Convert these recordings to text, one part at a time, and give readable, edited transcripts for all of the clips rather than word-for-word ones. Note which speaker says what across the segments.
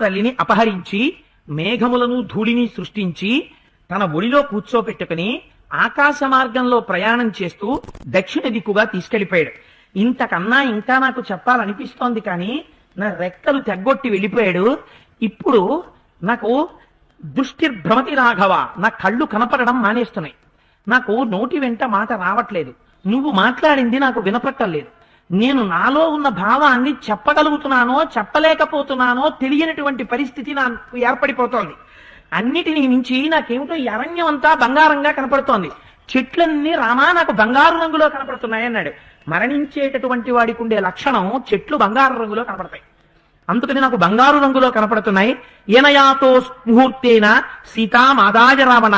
Speaker 1: తల్లిని అపహరించి మేఘములను ధూళిని సృష్టించి తన ఒడిలో కూర్చోపెట్టుకుని ఆకాశ మార్గంలో ప్రయాణం చేస్తూ దక్షిణ దిక్కుగా తీసుకెళ్లిపోయాడు. ఇంతకన్నా ఇంకా నాకు చెప్పాలనిపిస్తోంది కానీ నా రెక్కలు తెగ్గొట్టి వెళ్ళిపోయాడు. ఇప్పుడు నాకు దృష్టిర్భ్రమతి రాఘవ, నా కళ్ళు కనపడడం మానేస్తున్నాయి, నాకు నోటి వెంట మాట రావట్లేదు, నువ్వు మాట్లాడింది నాకు వినపట్టలేదు, నేను నాలో ఉన్న భావాన్ని చెప్పగలుగుతున్నానో చెప్పలేకపోతున్నానో తెలియనటువంటి పరిస్థితి నాకు ఏర్పడిపోతోంది. అన్నిటినీ మించి నాకేమిటో ఈ అరణ్యం అంతా బంగారంగా కనపడుతోంది, చెట్లన్నీ రామా నాకు బంగారు రంగులో కనపడుతున్నాయి అన్నాడు. మరణించేటటువంటి వాడికి ఉండే లక్షణం చెట్లు బంగారు రంగులో కనపడతాయి, అందుకని నాకు బంగారు రంగులో కనపడుతున్నాయి. ఏనయాతో ముహూర్తేన సీతామాదాయ రావణ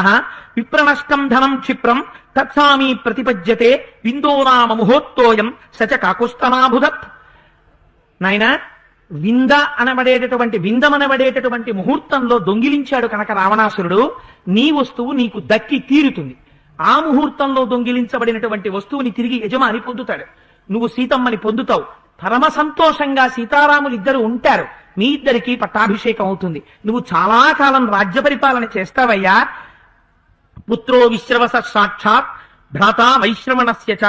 Speaker 1: విప్రణష్టం ధనం క్షిప్రం తత్సామి ప్రతిపద్యతే విందోనామ ముహూర్తోయం సచ కాకుస్తనాభుదత్. నాయన విందమనబడేటటువంటి ముహూర్తంలో దొంగిలించాడు కనుక రావణాసురుడు, నీ వస్తువు నీకు దక్కి తీరుతుంది. ఆ ముహూర్తంలో దొంగిలించబడినటువంటి వస్తువుని తిరిగి యజమాని పొందుతాడు, నువ్వు సీతమ్మని పొందుతావు. పరమ సంతోషంగా సీతారాములు ఇద్దరు ఉంటారు, మీ ఇద్దరికి పట్టాభిషేకం అవుతుంది. నువ్వు చాలా కాలం రాజ్య పరిపాలన చేస్తావయ్యా. పుత్రో విశ్రవస సాక్షాత్ భ్రాత వైశ్రవణస్య చ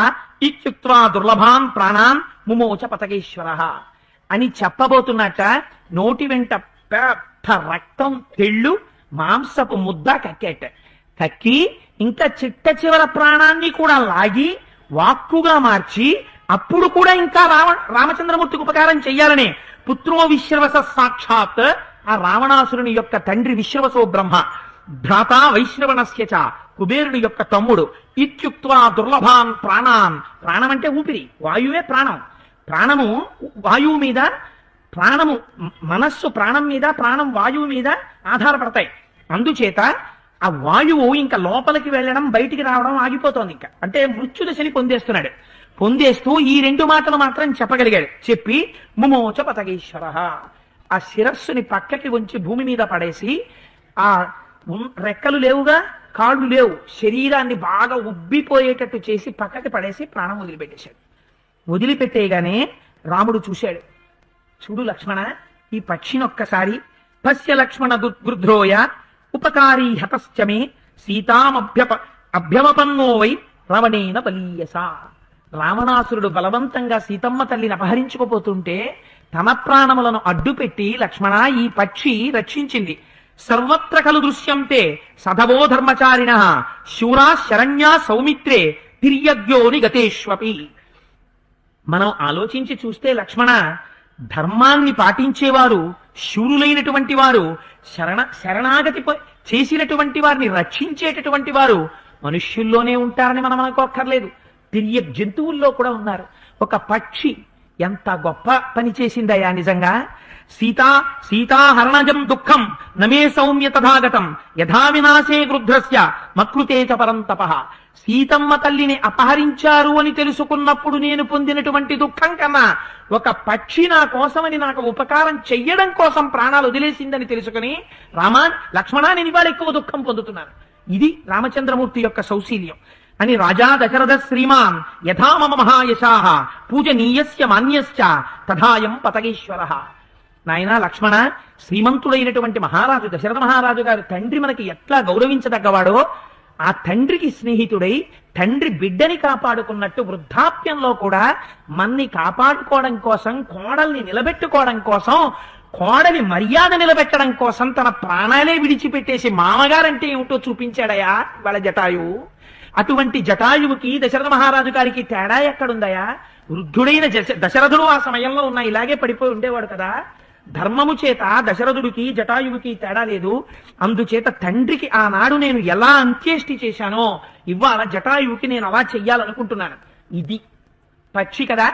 Speaker 1: ఇత్యుక్త్వా దుర్లభాన్ ప్రాణాన్ ముమోచ పతగేశ్వర అని చెప్పబోతున్నట్ట నోటి వెంట పెద్ద రక్తం తెళ్ళు మాంసపు ముద్ద కక్కేట. కక్కి ఇంకా చిట్ట చివర ప్రాణాన్ని కూడా లాగి వాక్కుగా మార్చి అప్పుడు కూడా ఇంకా రామచంద్రమూర్తికి ఉపకారం చెయ్యాలనే పుత్రో విశ్రవస సాక్షాత్, ఆ రావణాసురుని యొక్క తండ్రి విశ్రవసో బ్రహ్మ, భ్రాత వైశ్రవణస్య చ కుబేరుని యొక్క తమ్ముడు, ఇత్యుక్త్వా దుర్లభాన్ ప్రాణాన్, ప్రాణం అంటే ఊపిరి, వాయువే ప్రాణం, ప్రాణము వాయువు మీద, ప్రాణము మనస్సు ప్రాణం మీద, ప్రాణం వాయువు మీద ఆధారపడతాయి. అందుచేత ఆ వాయువు ఇంకా లోపలికి వెళ్ళడం బయటికి రావడం ఆగిపోతోంది, ఇంకా అంటే మృత్యుదశని పొందేస్తున్నాడు. పొందేస్తూ ఈ రెండు మాటలు మాత్రం చెప్పగలిగాడు. చెప్పి ముమోచ పతగేశ్వర, ఆ శిరస్సుని పక్కకి ఉంచి భూమి మీద పడేసి, ఆ రెక్కలు లేవుగా, కాళ్ళు లేవు, శరీరాన్ని బాగా ఉబ్బిపోయేటట్టు చేసి పక్కకి పడేసి ప్రాణం వదిలిపెట్టేశాడు. వదిలిపెట్టేయగానే రాముడు చూశాడు, చూడు లక్ష్మణ, ఈ పక్షినొక్కసారి పశ్య లక్ష్మణ దుర్గృధ్రోయ ఉపకారీ హతశ్చమే అభ్యమపన్నో వై రవణేన బలీయస. రావణాసురుడు బలవంతంగా సీతమ్మ తల్లిని అపహరించుకుపోతుంటే తన ప్రాణములను అడ్డుపెట్టి లక్ష్మణ ఈ పక్షి రక్షించింది. సర్వత్ర కలు దృశ్యంతే సధవో ధర్మచారిణ శూరా శరణ్యా సౌమిత్రే తిర్యజ్ఞోని గతేష్వపి. మనం ఆలోచించి చూస్తే లక్ష్మణ, ధర్మాన్ని పాటించేవారు, శూరులైనటువంటి వారు, శరణాగతి చేసినటువంటి వారిని రక్షించేటటువంటి వారు మనుష్యుల్లోనే ఉంటారని మనం అనుకోక్కర్లేదు, తిరియ జంతువుల్లో కూడా ఉన్నారు. ఒక పక్షి ఎంత గొప్ప పని చేసిందయ్యా నిజంగా. సీతాహరణజం దుఃఖం నమే సౌమ్య తథాగతం యథా వినాశే గృధ్రస్య మకృతే చ పరంతప. సీతమ్మ తల్లిని అపహరించారు అని తెలుసుకున్నప్పుడు నేను పొందినటువంటి దుఃఖం కన్నా ఒక పక్షి నా కోసమని నాకు ఉపకారం చెయ్యడం కోసం ప్రాణాలు వదిలేసిందని తెలుసుకుని రామా లక్ష్మణ నేను ఇవాళ ఎక్కువ దుఃఖం పొందుతున్నాను. ఇది రామచంద్రమూర్తి యొక్క సౌశీల్యం అని రాజా దశరథ శ్రీమాన్ యథా మమ మహాయశాః పూజనీయస్య మాన్యశ్చ తథాయం పతగేశ్వర. నాయనా లక్ష్మణ, శ్రీమంతుడైనటువంటి మహారాజు దశరథ మహారాజు గారు తండ్రి మనకి ఎట్లా గౌరవించదగ్గవాడో, ఆ తండ్రికి స్నేహితుడై తండ్రి బిడ్డని కాపాడుకున్నట్టు వృద్ధాప్యంలో కూడా మన్ని కాపాడుకోవడం కోసం, కోడల్ని నిలబెట్టుకోవడం కోసం, కోడలి మర్యాద నిలబెట్టడం కోసం తన ప్రాణాలే విడిచిపెట్టేసి మామగారంటే ఏమిటో చూపించాడయా వాళ్ళ జటాయువు. అటువంటి జటాయువుకి దశరథ మహారాజు గారికి తేడా ఎక్కడుందయా? వృద్ధుడైన దశరథుడు ఆ సమయంలో ఉన్న ఇలాగే పడిపోయి ఉండేవాడు కదా. ధర్మము చేత దశరథుడికి జటాయువుకి తేడా లేదు. అందుచేత తండ్రికి ఆనాడు నేను ఎలా అంత్యేష్టి చేశానో ఇవాళ జటాయువుకి నేను అలా చెయ్యాలనుకుంటున్నాను. ఇది పక్షి కదా,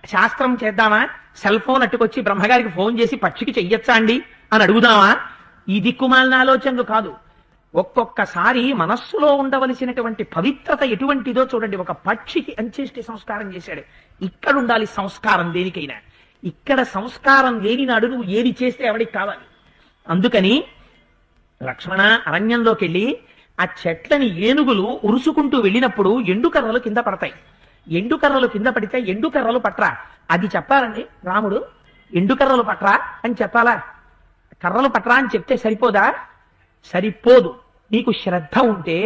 Speaker 1: శాస్త్రం చేద్దామా? సెల్ ఫోన్ అట్టుకొచ్చి బ్రహ్మగారికి ఫోన్ చేసి పక్షికి చెయ్యొచ్చా అండి అని అడుగుదామా? ఈ దిక్కుమాలిన ఆలోచనలు కాదు. ఒక్కొక్కసారి మనస్సులో ఉండవలసినటువంటి పవిత్రత ఎటువంటిదో చూడండి. ఒక పక్షికి అంత్యేష్టి సంస్కారం చేశాడు. ఇక్కడ ఉండాలి సంస్కారం దేనికైనా. ఇక్కడ సంస్కారం లేని నాడు నువ్వు ఏది చేస్తే ఎవడికి కావాలి. అందుకని లక్ష్మణ అరణ్యంలోకి వెళ్ళి ఆ చెట్లని ఏనుగులు ఉరుసుకుంటూ వెళ్ళినప్పుడు ఎండుకర్రలు కింద పడతాయి. ఎండుకర్రలు కింద పడితే ఎండుకర్రలు పట్రా అది చెప్పాలండి రాముడు. ఎండుకర్రలు పట్రా అని చెప్పాలా? కర్రలు పట్టరా అని చెప్తే సరిపోదా? సరిపోదు. నీకు శ్రద్ధ ఉంటే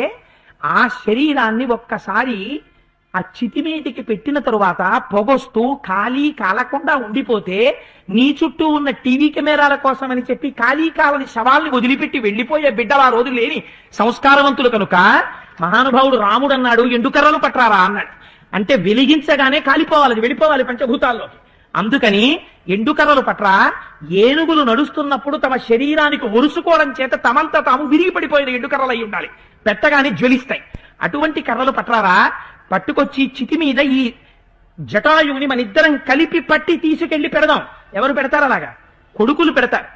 Speaker 1: ఆ శరీరాన్ని ఒక్కసారి ఆ చితి మీదికి పెట్టిన తరువాత పొగొస్తూ ఖాళీ కాలకుండా ఉండిపోతే నీ చుట్టూ ఉన్న టీవీ కెమెరాల కోసమని చెప్పి ఖాళీ కాలని శవాల్ని వదిలిపెట్టి వెళ్లిపోయే బిడ్డలు ఆ రోజు లేని సంస్కారవంతులు కనుక మహానుభావుడు రాముడు అన్నాడు ఎండుకర్రలు పట్టారా అన్నాడు. అంటే వెలిగించగానే కాలిపోవాలి, వెళ్ళిపోవాలి పంచభూతాల్లోకి. అందుకని ఎండుకర్రలు పట్రా. ఏనుగులు నడుస్తున్నప్పుడు తమ శరీరానికి ఒరుసుకోవడం చేత తమంతా తాము విరిగి పడిపోయిన ఎండుకర్రలు అయి ఉండాలి, పెట్టగానే జ్వలిస్తాయి. అటువంటి కర్రలు పట్రారా. పట్టుకొచ్చి చితి మీద ఈ జటాయువుని మన ఇద్దరం కలిపి పట్టి తీసుకెళ్లి పెడదాం. ఎవరు పెడతారు అలాగా? కొడుకులు పెడతారు.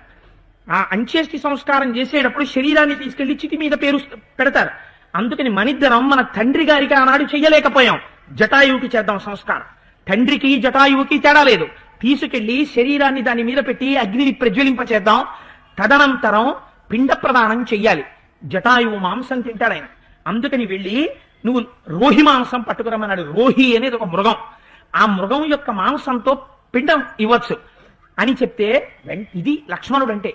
Speaker 1: ఆ అంత్యేష్టి సంస్కారం చేసేటప్పుడు శరీరాన్ని తీసుకెళ్లి చితి మీద పేరు పెడతారు. అందుకని మనిద్దరం మన తండ్రి గారికి ఆనాడు చెయ్యలేకపోయాం, జటాయువుకి చేద్దాం సంస్కారం. తండ్రికి జటాయువుకి తేడా లేదు. తీసుకెళ్లి శరీరాన్ని దాని మీద పెట్టి అగ్నిని ప్రజ్వలింపచేద్దాం. తదనంతరం పిండ ప్రదానం చెయ్యాలి. జటాయువు మాంసం తింటాడు ఆయన. అందుకని వెళ్ళి నువ్వు రోహి మాంసం పట్టుకురమ్మన్నాడు. రోహి అనేది ఒక మృగం. ఆ మృగం యొక్క మాంసంతో పిండం ఇవ్వచ్చు అని చెప్తే ఇది లక్ష్మణుడు అంటే.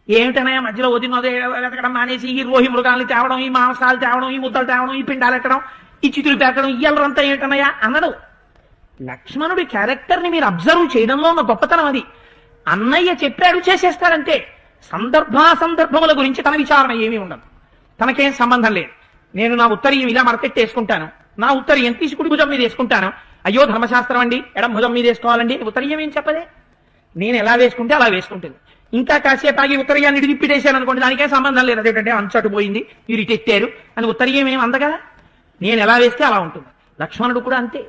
Speaker 1: ఏమిటనయా మధ్యలో వదినోదే వెతకడం మానేసి ఈ రోహి మృగాల్ని తేవడం, ఈ మాంసాలు తేవడం, ఈ ముద్దలు తేవడం, ఈ పిండాలు ఎట్టడం, ఈ చితులు పెట్టడం, ఇయ్యలరంతా ఏమిటనయా అన్నాడు. లక్ష్మణుడి క్యారెక్టర్ ని మీరు అబ్జర్వ్ చేయడంలో ఉన్న గొప్పతనం అది. అన్నయ్య చెప్పాడు చేసేస్తాడంటే. సందర్భముల గురించి తన విచారణ ఏమీ ఉండదు, తనకేం సంబంధం లేదు. నేను నా ఉత్తరీయం ఇలా మడతెట్టేసుకుంటాను, నా ఉత్తరీయం తీసి కుడి భుజం మీద వేసుకుంటాను. అయ్యో ధర్మశాస్త్రం అండి ఎడం భుజం మీద వేసుకోవాలండి, ఉత్తరీయం ఏం చెప్పదే. నేను ఎలా వేసుకుంటే అలా వేసుకుంటుంది. ఇంకా కాసేపు ఆగి ఉత్తరీయాన్ని ఇడిపిట్టేశాను అనుకోండి, దానికే సంబంధం లేదు. అదేంటంటే అంచటు పోయింది, మీరు ఇటెట్టారు అని ఉత్తరీయం ఏమి అందగా. నేను ఎలా వేస్తే అలా ఉంటుంది. లక్ష్మణుడు కూడా అంతే.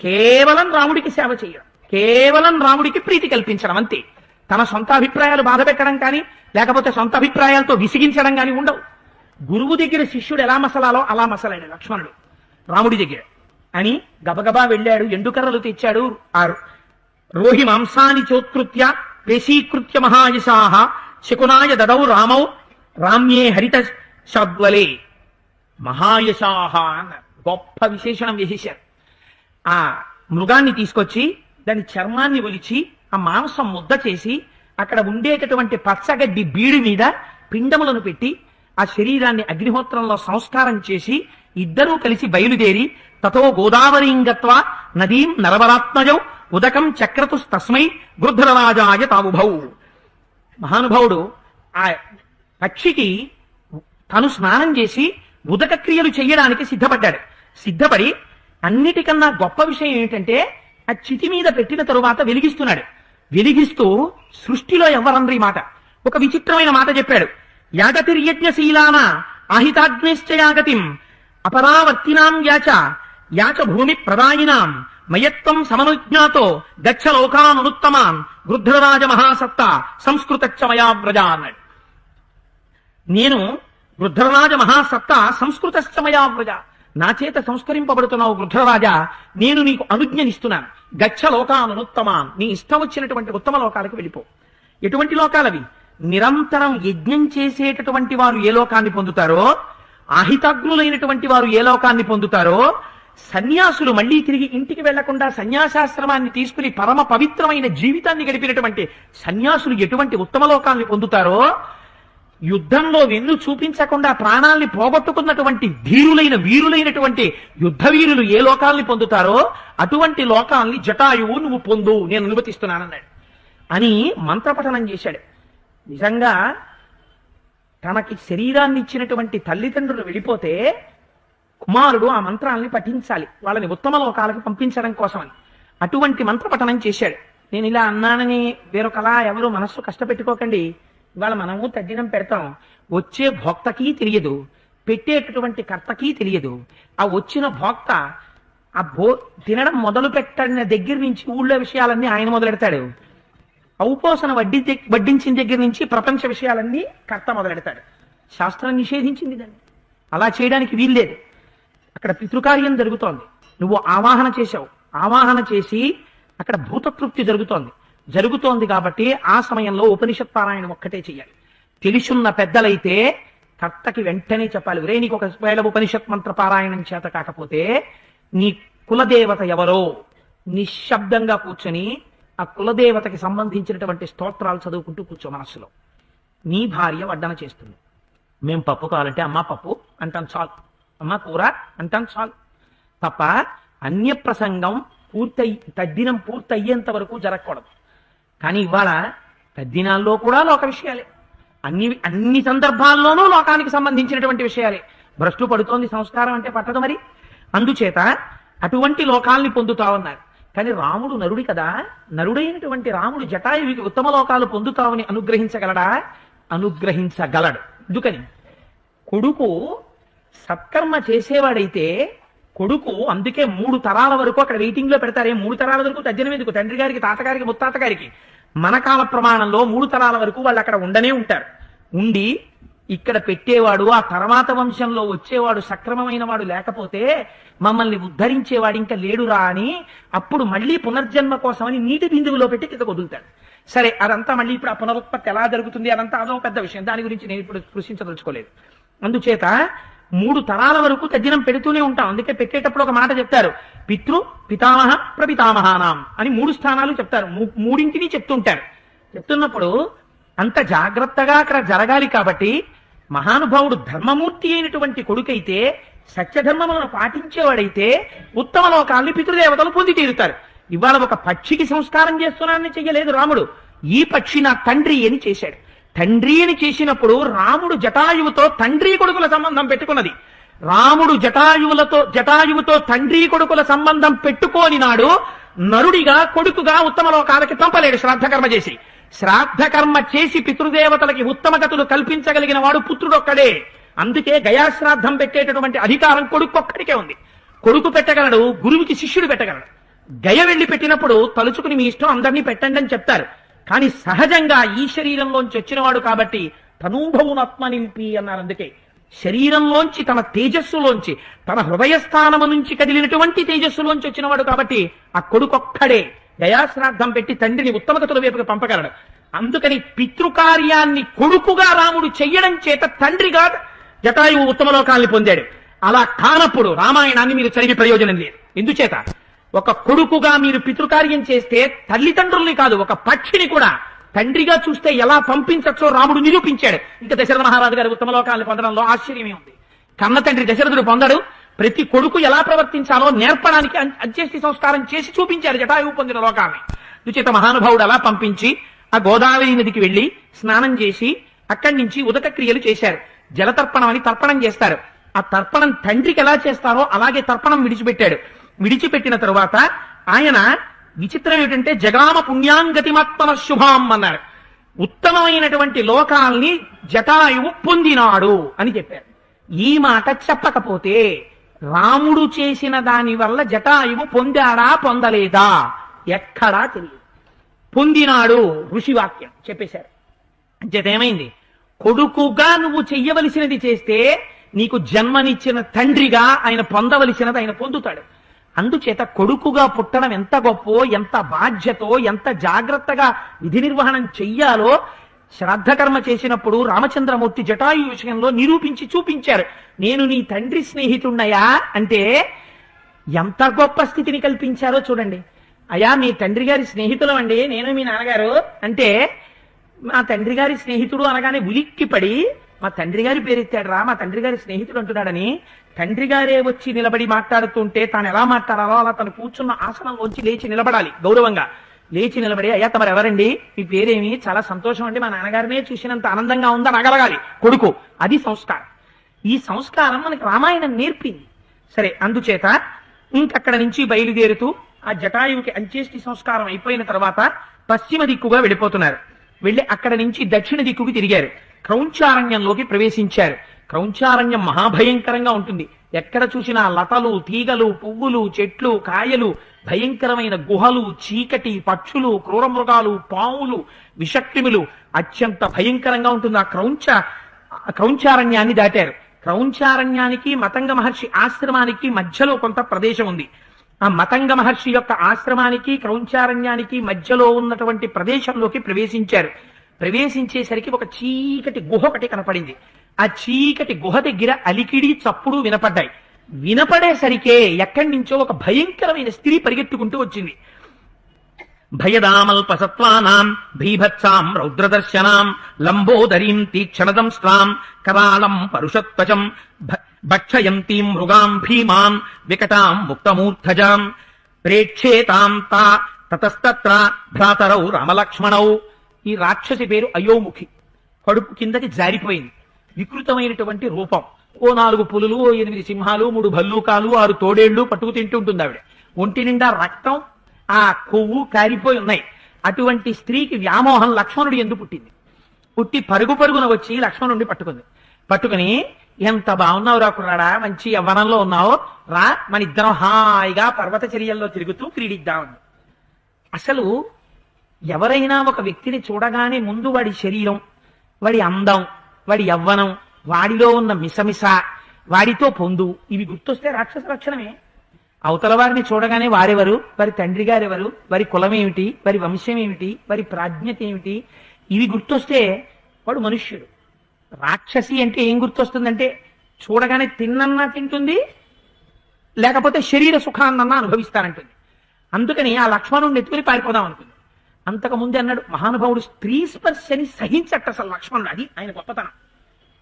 Speaker 1: కేవలం రాముడికి సేవ చేయడం, కేవలం రాముడికి ప్రీతి కల్పించడం అంతే. తన సొంత అభిప్రాయాలు బాధ పెట్టడం కానీ లేకపోతే సొంత అభిప్రాయాలతో విసిగించడం కానీ ఉండవు. గురువు దగ్గర శిష్యుడు ఎలా మసలాలో అలా మసలాడు లక్ష్మణుడు రాముడి దగ్గర అని గబగబా వెళ్ళాడు. ఎండుకర్రలు తెచ్చాడు. ఆ రోహి మాంసాన్ని చోత్కృత్య పేశీకృత్య మహాయశాహ శకునాయ దదౌ రామౌ రామ్యే హరిత శాద్వలే. మహాయశాహ అన్నారు. గొప్ప విశేషణం వేసేశారు. ఆ మృగాన్ని తీసుకొచ్చి దాని చర్మాన్ని ఒలిచి ఆ మాంసం ముద్ద చేసి అక్కడ ఉండేటటువంటి పచ్చగడ్డి బీడి మీద పిండములను పెట్టి ఆ శరీరాన్ని అగ్నిహోత్రంలో సంస్కారం చేసి ఇద్దరూ కలిసి బయలుదేరి తతో గోదావరీంగత్వ నదీం నరవరాత్మజౌ ఉదకం చక్రతుస్తస్మై గృధ్రరాజాయ తావుభౌ. మహానుభావుడు ఆ పక్షికి తను స్నానం చేసి ఉదక క్రియలు చెయ్యడానికి సిద్ధపడ్డాడు. సిద్ధపడి అన్నిటికన్నా గొప్ప విషయం ఏమిటంటే ఆ చితి మీద పెట్టిన తరువాత వెలిగిస్తున్నాడు. వెలిగిస్తూ సృష్టిలో ఎవరన్నది మాట ఒక విచిత్రమైన మాట చెప్పాడు. యాగతిర్యజ్ఞశీలాన ఆహితాగ్నిశ్చయాగతిం అపరావర్తినాం యాచ యాచ భూమి ప్రదాయినాం మయత్వం సమనుజ్ఞాతో గచ్చ లోకానుత్తమాన్ గృధ్రరాజ మహాసత్త సంస్కృతచ్చ మయా వ్రజ అన్నాడు. నేను గృధ్రరాజ మహాసత్త సంస్కృతశ్చ మయా వ్రజ, నా చేత సంస్కరింపబడుతున్నావు గృధ్రరాజా, నేను నీకు అనుజ్ఞనిస్తున్నాను. గచ్చ లోకానుత్తమాన్, నీ ఇష్టం వచ్చినటువంటి ఉత్తమ లోకాలకు వెళ్ళిపో. ఎటువంటి లోకాలవి? నిరంతరం యజ్ఞం చేసేటటువంటి వారు ఏ లోకాన్ని పొందుతారో, ఆహితాగ్నులైనటువంటి వారు ఏ లోకాన్ని పొందుతారో, సన్యాసులు మళ్లీ తిరిగి ఇంటికి వెళ్లకుండా సన్యాసాశ్రమాన్ని తీసుకుని పరమ పవిత్రమైన జీవితాన్ని గడిపినటువంటి సన్యాసులు ఎటువంటి ఉత్తమ లోకాన్ని పొందుతారో, యుద్ధంలో వెన్ను చూపించకుండా ప్రాణాల్ని పోగొట్టుకున్నటువంటి ధీరులైన వీరులైనటువంటి యుద్ధ వీరులు ఏ లోకాల్ని పొందుతారో అటువంటి లోకాల్ని జటాయువు నువ్వు పొందు, నేను అనుమతిస్తున్నానన్నాడు అని మంత్రపఠనం చేశాడు. నిజంగా తనకి శరీరాన్ని ఇచ్చినటువంటి తల్లిదండ్రులు వెళ్ళిపోతే కుమారుడు ఆ మంత్రాల్ని పఠించాలి, వాళ్ళని ఉత్తమ లోకాలకు పంపించడం కోసమని. అటువంటి మంత్రపఠనం చేశాడు. నేను ఇలా అన్నానని వేరొకలా ఎవరు మనస్సు కష్టపెట్టుకోకండి. ఇవాళ మనము తద్దినం పెడతాం, వచ్చే భోక్తకి తెలియదు, పెట్టేటటువంటి కర్తకి తెలియదు. ఆ వచ్చిన భోక్త ఆ తినడం మొదలు పెట్టిన దగ్గర నుంచి ఊళ్ళో విషయాలన్నీ ఆయన మొదలెడతాడు. ఔపోసన వడ్డించిన దగ్గర నుంచి ప్రపంచ విషయాలన్నీ కర్త మొదలెడతాడు. శాస్త్రం నిషేధించింది దాన్ని, అలా చేయడానికి వీల్లేదు. అక్కడ పితృకార్యం జరుగుతోంది, నువ్వు ఆవాహన చేశావు, ఆవాహన చేసి అక్కడ భూతతృప్తి జరుగుతోంది కాబట్టి ఆ సమయంలో ఉపనిషత్ పారాయణం ఒక్కటే చెయ్యాలి. తెలుసున్న పెద్దలైతే కర్తకి వెంటనే చెప్పాలి, రే నీకు ఒకవేళ ఉపనిషత్ మంత్ర పారాయణం చేత కాకపోతే నీ కులదేవత ఎవరో నిశ్శబ్దంగా కూర్చొని ఆ కులదేవతకి సంబంధించినటువంటి స్తోత్రాలు చదువుకుంటూ కూర్చో మనస్సులో. నీ భార్య వడ్డన చేస్తుంది. మేం పప్పు కావాలంటే అమ్మ పప్పు అంటాం చాలు, అమ్మ కూర అంటాం చాలు తప్ప అన్య ప్రసంగం తద్దినం పూర్తయ్యేంత వరకు జరగకూడదు. కానీ ఇవాళ తద్దినాల్లో కూడా లోక విషయాలే, అన్ని సందర్భాల్లోనూ లోకానికి సంబంధించినటువంటి విషయాలే. భ్రష్టు పడుతోంది సంస్కారం అంటే పట్టదు మరి. అందుచేత అటువంటి లోకాల్ని పొందుతావన్నారు. కానీ రాముడు నరుడి కదా, నరుడైనటువంటి రాముడు జటాయువుకి ఉత్తమ లోకాలు పొందుతావని అనుగ్రహించగలడా? అనుగ్రహించగలడు. ఎందుకని? కొడుకు సత్కర్మ చేసేవాడైతే కొడుకు, అందుకే 3 తరాల వరకు అక్కడ వెయిటింగ్ లో పెడతారే. 3 తరాల వరకు తజ్జనం ఎందుకు? తండ్రి గారికి, తాతగారికి, ముత్తాతగారికి. మన కాల ప్రమాణంలో 3 తరాల వరకు వాళ్ళు అక్కడ ఉండనే ఉంటారు. ఉండి ఇక్కడ పెట్టేవాడు, ఆ తర్వాత వంశంలో వచ్చేవాడు సక్రమమైన వాడు లేకపోతే మమ్మల్ని ఉద్ధరించేవాడు ఇంకా లేడురా అని అప్పుడు మళ్ళీ పునర్జన్మ కోసమని నీటి బిందువులో పెట్టి కింద వదులుతాడు. సరే, అదంతా మళ్ళీ ఇప్పుడు ఆ పునరుత్పత్తి ఎలా జరుగుతుంది అదంతా అదో పెద్ద విషయం, దాని గురించి నేను ఇప్పుడు స్పృశించదలుచుకోలేదు. అందుచేత 3 తరాల వరకు తద్దినం పెడుతూనే ఉంటాం. అందుకే పెట్టేటప్పుడు ఒక మాట చెప్తారు, పితృ పితామహ ప్రపితామహానాం అని 3 స్థానాలు చెప్తారు. మూడింటిని చెప్తుంటారు. చెప్తున్నప్పుడు అంత జాగ్రత్తగా అక్కడ జరగాలి. కాబట్టి మహానుభావుడు ధర్మమూర్తి అయినటువంటి కొడుకైతే, సత్యధర్మములను పాటించేవాడైతే ఉత్తమ లోకాల్ని పితృదేవతలు పొంది తీరుతారు. ఇవాళ ఒక పక్షికి సంస్కారం చేస్తున్నానని చెయ్యలేదు రాముడు. ఈ పక్షి నా తండ్రి అని చేశాడు. తండ్రి అని చేసినప్పుడు రాముడు జటాయువుతో తండ్రి కొడుకుల సంబంధం పెట్టుకున్నది. రాముడు జటాయువుతో తండ్రి కొడుకుల సంబంధం పెట్టుకోని నాడు నరుడిగా కొడుకుగా ఉత్తమ లోకాలకి పంపలేడు. శ్రాద్ధకర్మ చేసి పితృదేవతలకి ఉత్తమ గతులు కల్పించగలిగిన వాడు పుత్రుడొక్కడే. అందుకే గయాశ్రాద్ధం పెట్టేటటువంటి అధికారం కొడుకొక్కడికే ఉంది. కొడుకు పెట్టగలడు, గురువుకి శిష్యుడు పెట్టగలడు. గయ వెళ్లి పెట్టినప్పుడు తలుచుకుని మీ ఇష్టం అందరినీ పెట్టండి అని చెప్తారు. కానీ సహజంగా ఈ శరీరంలోంచి వచ్చినవాడు కాబట్టి తనూభవునాత్మ నింపి అన్నారు. అందుకే శరీరంలోంచి, తన తేజస్సులోంచి, తన హృదయస్థానము నుంచి కదిలినటువంటి తేజస్సులోంచి వచ్చినవాడు కాబట్టి ఆ కొడుకొక్కడే గయాశ్రాద్ధం పెట్టి తండ్రిని ఉత్తమగతుల వైపుకి పంపగలడు. అందుకని పితృకార్యాన్ని కొడుకుగా రాముడు చెయ్యడం చేత తండ్రిగా జటాయువు ఉత్తమ లోకాల్ని పొందాడు. అలా కానప్పుడు రామాయణాన్ని మీరు చదివి ప్రయోజనం లేదు. ఎందుచేత ఒక కొడుకుగా మీరు పితృకార్యం చేస్తే తల్లిదండ్రుల్ని కాదు, ఒక పక్షిని కూడా తండ్రిగా చూస్తే ఎలా పంపించచ్చో రాముడు నిరూపించాడు. ఇంకా దశరథ మహారాజు గారి ఉత్తమ లోకాలను పొందడంలో ఆశ్చర్యమే ఉంది. కన్న తండ్రి దశరథుడు పొందడు. ప్రతి కొడుకు ఎలా ప్రవర్తించాలో నేర్పడానికి అంత్యేష్టి సంస్కారం చేసి చూపించాడు జటాయువు పొందిన లోకాన్ని. దుచేత మహానుభావుడు అలా పంపించి ఆ గోదావరి నదికి వెళ్లి స్నానం చేసి అక్కడి నుంచి ఉదక క్రియలు చేశారు. జలతర్పణం అని తర్పణం చేస్తారు. ఆ తర్పణం తండ్రికి ఎలా చేస్తారో అలాగే తర్పణం విడిచిపెట్టాడు. విడిచిపెట్టిన తరువాత ఆయన విచిత్రం ఏమిటంటే జగామ పుణ్యాంగతిమాత్మన శుభాం అన్నారు. ఉత్తమమైనటువంటి లోకాల్ని జటాయువు పొందినాడు అని చెప్పారు. ఈ మాట చెప్పకపోతే రాముడు చేసిన దాని వల్ల జటాయువు పొందాడా పొందలేదా ఎక్కడా తెలియదు. పొందినాడు ఋషివాక్యం చెప్పేశారు. అంచేతేమైంది? కొడుకుగా నువ్వు చెయ్యవలసినది చేస్తే నీకు జన్మనిచ్చిన తండ్రిగా ఆయన పొందవలసినది ఆయన పొందుతాడు. అందుచేత కొడుకుగా పుట్టడం ఎంత గొప్పో, ఎంత బాధ్యతో, ఎంత జాగ్రత్తగా విధి నిర్వహణం చెయ్యాలో శ్రాద్ధకర్మ చేసినప్పుడు రామచంద్రమూర్తి జటాయు విషయంలో నిరూపించి చూపించారు. నేను నీ తండ్రి స్నేహితున్నయా అంటే ఎంత గొప్ప స్థితిని కల్పించారో చూడండి. అయా మీ తండ్రి గారి స్నేహితులం అండి నేను మీ నాన్నగారు అంటే, మా తండ్రి గారి స్నేహితుడు అనగానే ఉలిక్కిపడి మా తండ్రి గారి పేరెత్తాడు రా, మా తండ్రి గారి స్నేహితుడు అంటున్నాడని తండ్రి గారే వచ్చి నిలబడి మాట్లాడుతుంటే తాను ఎలా మాట్లాడాలో అలా తను కూర్చున్న ఆసనంలోంచి లేచి నిలబడాలి. గౌరవంగా లేచి నిలబడి, అయ్యా తమరు ఎవరండి, మీ పేరేమి, చాలా సంతోషం అండి, మా నాన్నగారినే చూసినంత ఆనందంగా ఉందని అనగలగాలి కొడుకు. అది సంస్కారం. ఈ సంస్కారం మనకి రామాయణం నేర్పింది. సరే, అందుచేత ఇంకక్కడ నుంచి బయలుదేరుతూ ఆ జటాయువుకి అంత్యేష్టి సంస్కారం అయిపోయిన తర్వాత పశ్చిమ దిక్కుగా వెళ్ళిపోతున్నారు. వెళ్ళి అక్కడ నుంచి దక్షిణ దిక్కుకి తిరిగారు. క్రౌంచారణ్యంలోకి ప్రవేశించారు. క్రౌంచారణ్యం మహాభయంకరంగా ఉంటుంది. ఎక్కడ చూసినా లతలు, తీగలు, పువ్వులు, చెట్లు, కాయలు, భయంకరమైన గుహలు, చీకటి, పక్షులు, క్రూరమృగాలు, పావులు, విషక్రిములు, అత్యంత భయంకరంగా ఉంటుంది. ఆ క్రౌంచారణ్యాన్ని దాటారు. క్రౌంచారణ్యానికి మతంగ మహర్షి ఆశ్రమానికి మధ్యలో కొంత ప్రదేశం ఉంది. ఆ మతంగ మహర్షి యొక్క ఆశ్రమానికి క్రౌంచారణ్యానికి మధ్యలో ఉన్నటువంటి ప్రదేశంలోకి ప్రవేశించారు. ప్రవేశించేసరికి ఒక చీకటి గుహ ఒకటి కనపడింది. ఆ చీకటి గుహ దగ్గర అలికిడి చప్పుడు వినపడ్డాయి. వినపడేసరికే ఎక్కడి నుంచో ఒక భయంకరమైన స్త్రీ పరిగెత్తుకుంటూ వచ్చింది. భయదామల్పసత్వానాం భీభత్సాం రౌద్రదర్శనాం లంబోదరీం తీక్షణదంష్ట్రాం కరాళం పరుషత్వచం భక్షయంతీం మృగాం భీమాన్ వికటాం ముక్తమూర్ధజాం ప్రేక్షేతాం తతస్తత్ర భ్రాతరౌ రామలక్ష్మణౌ. ఈ రాక్షసి పేరు అయోముఖి. కడుపు కిందకి జారిపోయింది. వికృతమైనటువంటి రూపం. ఓ 4 పులులు, 8 సింహాలు, 3 భల్లూకాలు, 6 తోడేళ్లు పట్టుకు తింటుంటుంది ఆవిడ. ఒంటి నిండా రక్తం, ఆ కొవ్వు కారిపోయి ఉన్నాయి. అటువంటి స్త్రీకి వ్యామోహం లక్ష్మణుడు ఎందుకు పుట్టింది. పుట్టి పరుగున వచ్చి లక్ష్మణుడిని పట్టుకుని ఎంత బాగున్నావు రా కుర్రాడా, మంచి యవ్వనంలో ఉన్నావు, రా మన ఇద్దరం హాయిగా పర్వతచర్యల్లో తిరుగుతూ క్రీడిద్దామని. అసలు ఎవరైనా ఒక వ్యక్తిని చూడగానే ముందు వాడి శరీరం, వాడి అందం, వాడి యవ్వనం, వాడిలో ఉన్న మిసమిస, వాడితో పొందు, ఇవి గుర్తొస్తే రాక్షస లక్షణమే. అవతల వారిని చూడగానే వారెవరు, వారి తండ్రి గారెవరు, వారి కులం ఏమిటి, వారి వంశం ఏమిటి, వారి ప్రాజ్ఞత ఏమిటి, ఇవి గుర్తొస్తే వాడు మనుష్యుడు. రాక్షసి అంటే ఏం గుర్తొస్తుందంటే చూడగానే తిన్నన్నా తింటుంది, లేకపోతే శరీర సుఖాన్నన్నా అనుభవిస్తానంటుంది. అందుకని ఆ లక్ష్మణుడిని ఎత్తుకుని పారిపోదాం అనుకుంది. అంతకుముందు అన్నాడు మహానుభావుడు, స్త్రీ స్పర్శని సహించట్ట అసలు లక్ష్మణుడు. అది ఆయన గొప్పతనం.